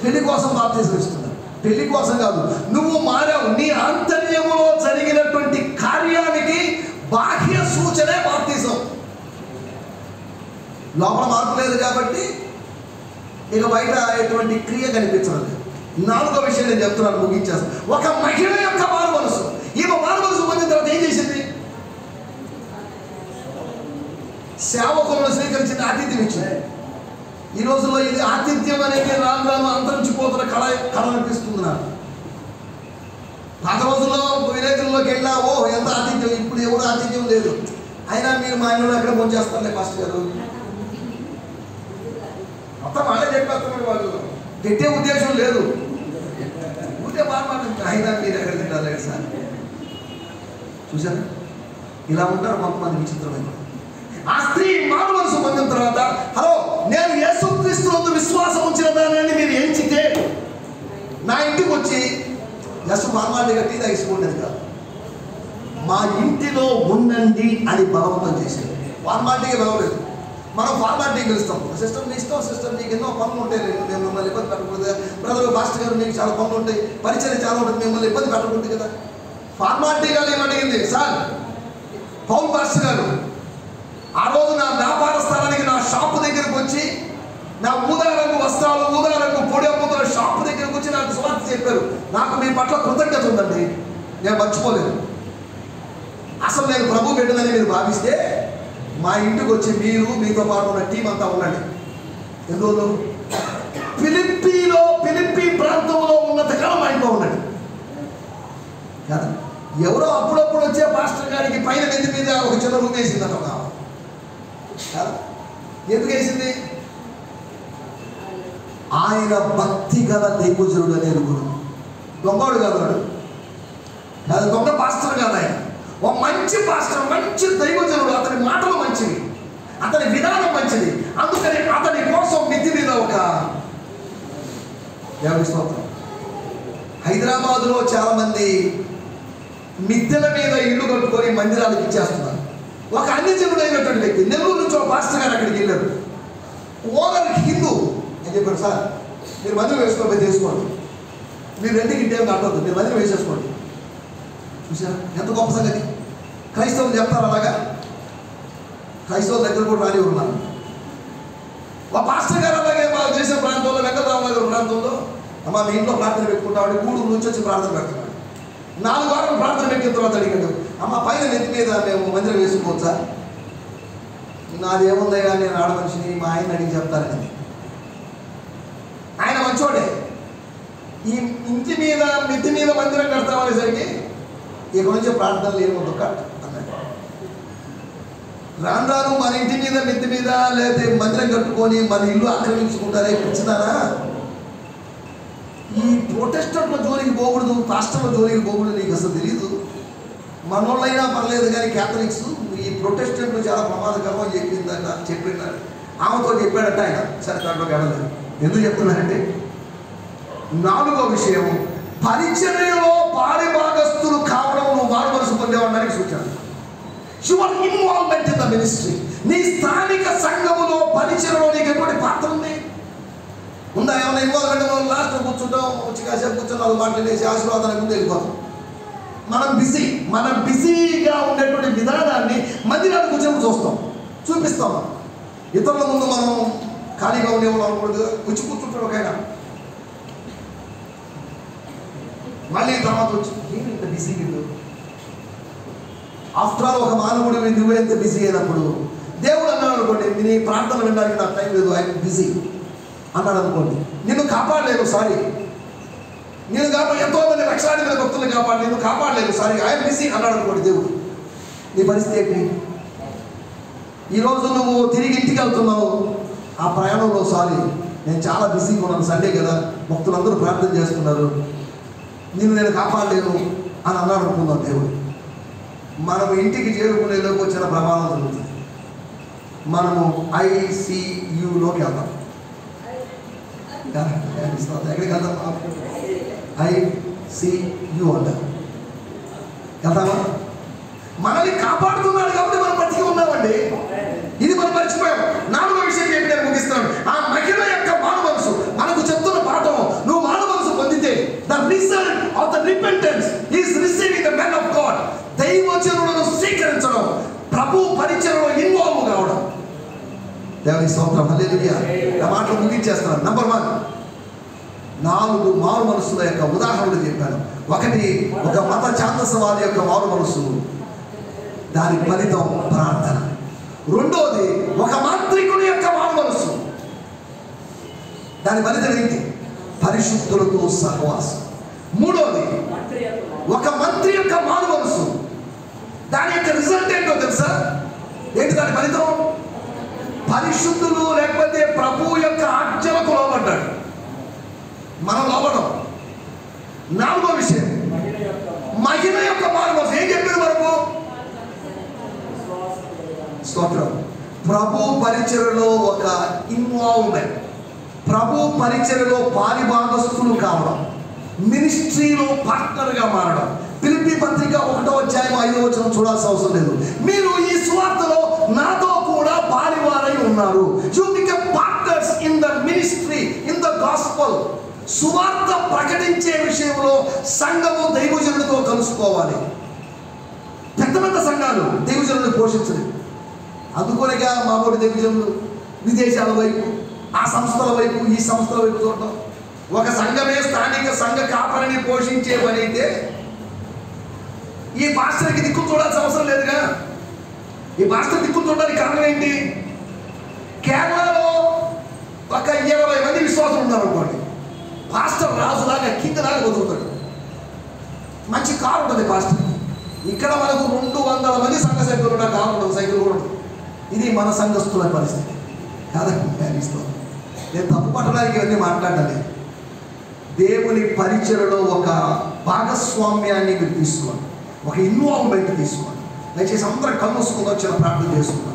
Speaker 1: పెళ్లి కోసం బాప్తిజం ఇస్తున్నా, పెళ్లి కోసం కాదు. నువ్వు మారావు, నీ ఆంతర్యములో జరిగినటువంటి కార్యానికి బాహ్య సూచనే బాప్తిజం. లోపల మార్పు లేదు కాబట్టి ఇక బయట ఎటువంటి క్రియ కనిపించడం లేదు. నాలుగో విషయం నేను చెప్తున్నాను, ముగించేస్తాను. ఒక మహిళ యొక్క మారు మనసు. ఈమె మారు మనసు పొందిన తర్వాత ఏం చేసింది? సేవకులను స్వీకరించింది, ఆతిథ్యం ఇచ్చింది. ఈ రోజుల్లో ఇది ఆతిథ్యం అనేది రాను రాను అంతరించిపోతున్న కళ అనిపిస్తుంది నాకు. పాత రోజుల్లో విలేజ్ల్లోకి వెళ్ళా, ఓ ఎంత ఆతిథ్యం. ఇప్పుడు ఎవరు ఆతిథ్యం లేదు. అయినా మీరు మా ఇంట్లో ఎక్కడ ఫోన్ చేస్తారులే మాస్టర్ గారు, మొత్తం వాళ్ళే చెప్పేస్తున్నారు. వాళ్ళు పెట్టే ఉద్దేశం లేదు, ఊరికే బాగా అయినా మీరు ఎక్కడ తింటారు సార్. చూసారు, ఇలా ఉంటారు కొంతమంది విచిత్రమైన. ఆ స్త్రీ మారు మనసు పొందిన తర్వాత, హలో నేను యేసుక్రీస్తునందు విశ్వాసం ఉంచిన దానిని మీరు ఎంచితే నా ఇంటికి వచ్చి జస్ట్ ఫార్మాలిటీగా టీ తాగిసుకోండి కాదు, మా ఇంటిలో ఉండండి అని బలవంతం చేసేది. ఫార్మాలిటీగా పిలవలేదు. మనం ఫార్మాలిటీ పిలుస్తాం. సిస్టర్ నీ ఇష్టం, సిస్టర్ నీకు ఎన్నో పనులు ఉంటాయి, నేను మిమ్మల్ని ఇబ్బంది పెట్టకూడదు. బ్రదర్ మాస్టర్ గారు మీకు చాలా పనులు ఉంటాయి, పరిచయం చాలా ఉంటుంది, మిమ్మల్ని ఇబ్బంది పెట్టకూడదు కదా. ఫార్మాలిటీగా ఏమడిగింది? సార్ పౌల్ మాస్టర్ గారు ఆ రోజు నా వ్యాపార స్థలానికి, నా షాపు దగ్గరకు వచ్చి, నా ఊదారంగు వస్త్రాలు, ఊదారంగు పొడి అమ్ముతున్న షాపు దగ్గరకు వచ్చి నాకు సువార్త చెప్పారు. నాకు మీ పట్ల కృతజ్ఞత ఉందండి, నేను మర్చిపోలేదు. అసలు నేను ప్రభు బిడ్డనని మీరు భావిస్తే మా ఇంటికి వచ్చి మీరు, మీతో పాటు ఉన్న టీం అంతా ఉండండి. ఎందులో ఫిలిప్పీ ప్రాంతంలో ఉన్నంతకాలం మా ఇంట్లో ఉండండి కదా. ఎవరో అప్పుడప్పుడు వచ్చే పాస్టర్ గారికి పైన నెత్తి మీద ఒక చిన్న రూమ్ వేసిందట కదా. ఎందుకు వేసింది? ఆయన భక్తి గల దైవజనుడు అనే గురు. దొంగడు కాదు వాడు, కాదు దొంగ పాస్టర్ కాదు ఆయన. ఒక మంచి పాస్టర్, మంచి దైవజనుడు. అతని మాటలు మంచివి, అతని విధానం మంచిది. అందుకని అతని కోసం మిద్ది మీద ఒక స్తోత్రం. హైదరాబాదులో చాలా మంది మిద్దెల మీద ఇల్లు కట్టుకొని మందిరాలకు ఇచ్చేస్తున్నారు. ఒక అన్యజనుడైనటువంటి వ్యక్తి నెల్లూరు నుంచి ఒక పాస్టర్ గారు అక్కడికి వెళ్ళారు. ఓనర్ హిందూ అని చెప్పారు, సార్ మీరు మందిరం వేసుకోవాలి, చేసుకోండి, మీరు రెండుకి ఇంటి ఏం కట్టద్దు, మీరు మందిరం వేసేసుకోండి. చూసారా ఎంత గొప్ప సంగతి. క్రైస్తవులు చెప్తారు అలాగా. క్రైస్తవుల దగ్గర కూడా రాని ఉన్నారు. ఒక పాస్టర్ గారు అలాగే వాళ్ళు చేసే ప్రాంతంలో, వెంకటరామనగర్ ప్రాంతంలో, అమ్మ మీ ఇంట్లో ప్రార్థన పెట్టుకుంటాడు. గూడూరు నుంచి వచ్చి ప్రార్థన పెడుతున్నాడు. 4 వారాలు ప్రార్థన పెట్టిన తర్వాత అడిగాడు, అమ్మ పైన నెత్తి మీద మేము మందిరం వేసుకోవచ్చా? నాది ఏముందయ్యా, నేను ఆడ మనిషిని, మా ఆయన అడిగి చెప్తానని. ఆయన మంచోడే. ఈ ఇంటి మీద మిద్ది మీద మందిరం కడతామనేసరికి ఇక నుంచి ప్రార్థనలు ఏముందో కట్ అన్నాడు. రాను రాను మన ఇంటి మీద మిద్ది మీద లేదా మందిరం కట్టుకొని మన ఇల్లు ఆక్రమించుకుంటారే పిచ్చిదానా. ఈ ప్రొటెస్టెంట్ల జోలికి పోకూడదు, పాస్టర్ల జోలికి పోకూడదు. నీకు అసలు తెలీదు. మనోళ్ళైనా పర్లేదు కానీ క్యాథలిక్స్ ఈ ప్రొటెస్టెంట్లు చాలా ప్రమాదకరం అని చెప్పినాడు. ఆమెతో చెప్పాడట ఆయన. సరే దాంట్లోకి వెళ్ళలేదు. ఎందుకు చెప్తున్నానంటే, 4వ విషయం, పరిచర్యలో పారిభాగస్తులు కావడం నువ్వు మారు మనసు పొందేవాడానికి సూచన. Your involvement in the ministry. నీ స్థానిక సంఘములో పరిచయలో నీకు ఎటువంటి పాత్ర ఉంది? ఉందా? ఏమైనా ఇన్వాల్వ్మెంట్? లాస్ట్ కూర్చుంటాం, వచ్చి కాసేపు కూర్చొని వాళ్ళు మాట్లాడేసి ఆశీర్వాదానికి ముందు వెళ్ళిపోతాం. మనం బిజీగా ఉండేటువంటి విధానాన్ని మందిరాన్ని కూర్చొని చూపిస్తాం. ఇతరుల ముందు మనం ఖాళీగా ఉండేవాళ్ళం వచ్చి కూర్చుంటాడు ఒక ఆయన, మళ్ళీ తర్వాత వచ్చి ఏమి ఇంత బిజీ వీళ్ళు. ఆఫ్టర్ ఆల్ ఒక మానవుడు నువ్వు ఎంత బిజీ అయినప్పుడు దేవుడు అన్నాడు అనుకోండి, నీ ప్రార్థన వినడానికి నాకు టైం లేదు, ఐ బిజీ అన్నాడు అనుకోండి, నిన్ను కాపాడలేదు, సారీ, నేను ఎంతో మంది లక్షలాది మంది భక్తులను నిన్ను కాపాడలేదు, సారీ, ఐఎమ్ బిజీ అన్నాడు అనుకోండి దేవుడు. నీ పరిస్థితి ఏంటి? ఈరోజు నువ్వు తిరిగి ఇంటికి వెళ్తున్నావు, ఆ ప్రయాణంలో సారీ నేను చాలా బిజీగా ఉన్నాను, సండే కదా, భక్తులందరూ ప్రార్థన చేస్తున్నారు, నేను కాపాడలేను అని అన్నాడు అనుకుందాం దేవుడు. మనము ఇంటికి చేరుకునేలోకి వచ్చిన ప్రమాదం జరుగుతుంది. మనము ICUలోకి వెళ్తాం. ఎక్కడికి వెళ్తాం? ICU అంటారు. వెళ్తామా? మనల్ని కాపాడుతున్నాడు కాబట్టి మనం బతికి ఉన్నామండి. ఇది మనం మర్చిపోయాం. 4వ విషయం చెప్పి నేను ముగిస్తున్నాను. ఆ మహిళ యొక్క మారు మనసు మనకు చెప్తున్న పాఠం, నువ్వు మారు మనసు పొందితే the result of the repentance is receiving the men of God. దైవజనులను స్వీకరించడం, ప్రభు పరిచయలో ఇన్వాల్వ్ కావడం. దేవుని స్తోత్రం, హల్లెలూయా. నా మాటలు ముగించేస్తున్నాను. నంబర్ 1, 4 మారు మనసుల యొక్క ఉదాహరణలు చెప్పాను. ఒకటి, ఒక మత ఛాందసవాది యొక్క మారు మనసు, దాని ఫలితం ప్రార్థన. రెండోది, ఒక మాంత్రికుని యొక్క మారు మనసు, దాని ఫలితం ఏంటి? పరిశుద్ధులతో సహవాసం. మూడోది, ఒక మంత్రి యొక్క మారు మనసు, దాని యొక్క రిజల్ట్ ఏంటో తెలుసా? ఏంటి దాని ఫలితం? పరిశుద్ధులు, లేకపోతే ప్రభు యొక్క ఆజ్ఞలకు లోబడ్డాడు. మనం లోబడం. 4వ విషయం, మహిళ యొక్క మారు మనసు. ఏం చెప్పింది మనకు? స్తోత్రం. ప్రభు పరిచయలో ఒక ఇన్వాల్వ్మెంట్, ప్రభు పరిచయలో పారిభాగస్తులు కావడం, మినిస్ట్రీలో పార్ట్నర్గా మారడం. ఫిలిప్పీ పత్రిక 1వ అధ్యాయం 5వ వచనం చూడాల్సిన అవసరం లేదు. మీరు ఈ సువార్తలో నాతో కూడా పారివారై ఉన్నారు. You become partners in the ministry, in the gospel. సువార్త ప్రకటించే విషయంలో సంఘము దైవజనులతో కలుసుకోవాలి. పెద్ద పెద్ద సంఘాలు దైవజనులను పోషించలేదు. అందుకోలేగా మామూలు దైవజనులు విదేశాల వైపు, ఆ సంస్థల వైపు, ఈ సంస్థల వైపు చూడటం. ఒక సంఘమే స్థానిక సంఘ కాపరిని పోషించే పని అయితే ఈ పాస్టర్కి దిక్కు చూడాల్సిన అవసరం లేదుగా. ఈ పాస్టర్ దిక్కు చూడడానికి కారణం ఏంటి? కేరళలో ఒక 20 మంది విశ్వాసం ఉన్నారు అనుకోండి, పాస్టర్ రాజులాగా కిందలాగా బతుకుతాడు. మంచి కారు ఉంటుంది పాస్టర్. ఇక్కడ మనకు 200 మంది సంఘ సభ్యులు ఉన్న కారు ఉంటుంది, సైకిల్ కూడా ఉంటుంది. ఇది మన సంఘస్థుల పరిస్థితి కాదండి. నేను తప్పు పట్టడానికి ఇవన్నీ మాట్లాడాలి. దేవుని పరిచయలో ఒక భాగస్వామ్యాన్ని మీరు తీసుకోండి, ఒక ఇన్వాల్వ్మెంట్ తీసుకోండి. దయచేసి అందరం కన్నుసుకుందాం, చిన్న ప్రార్థన చేసుకుందాం.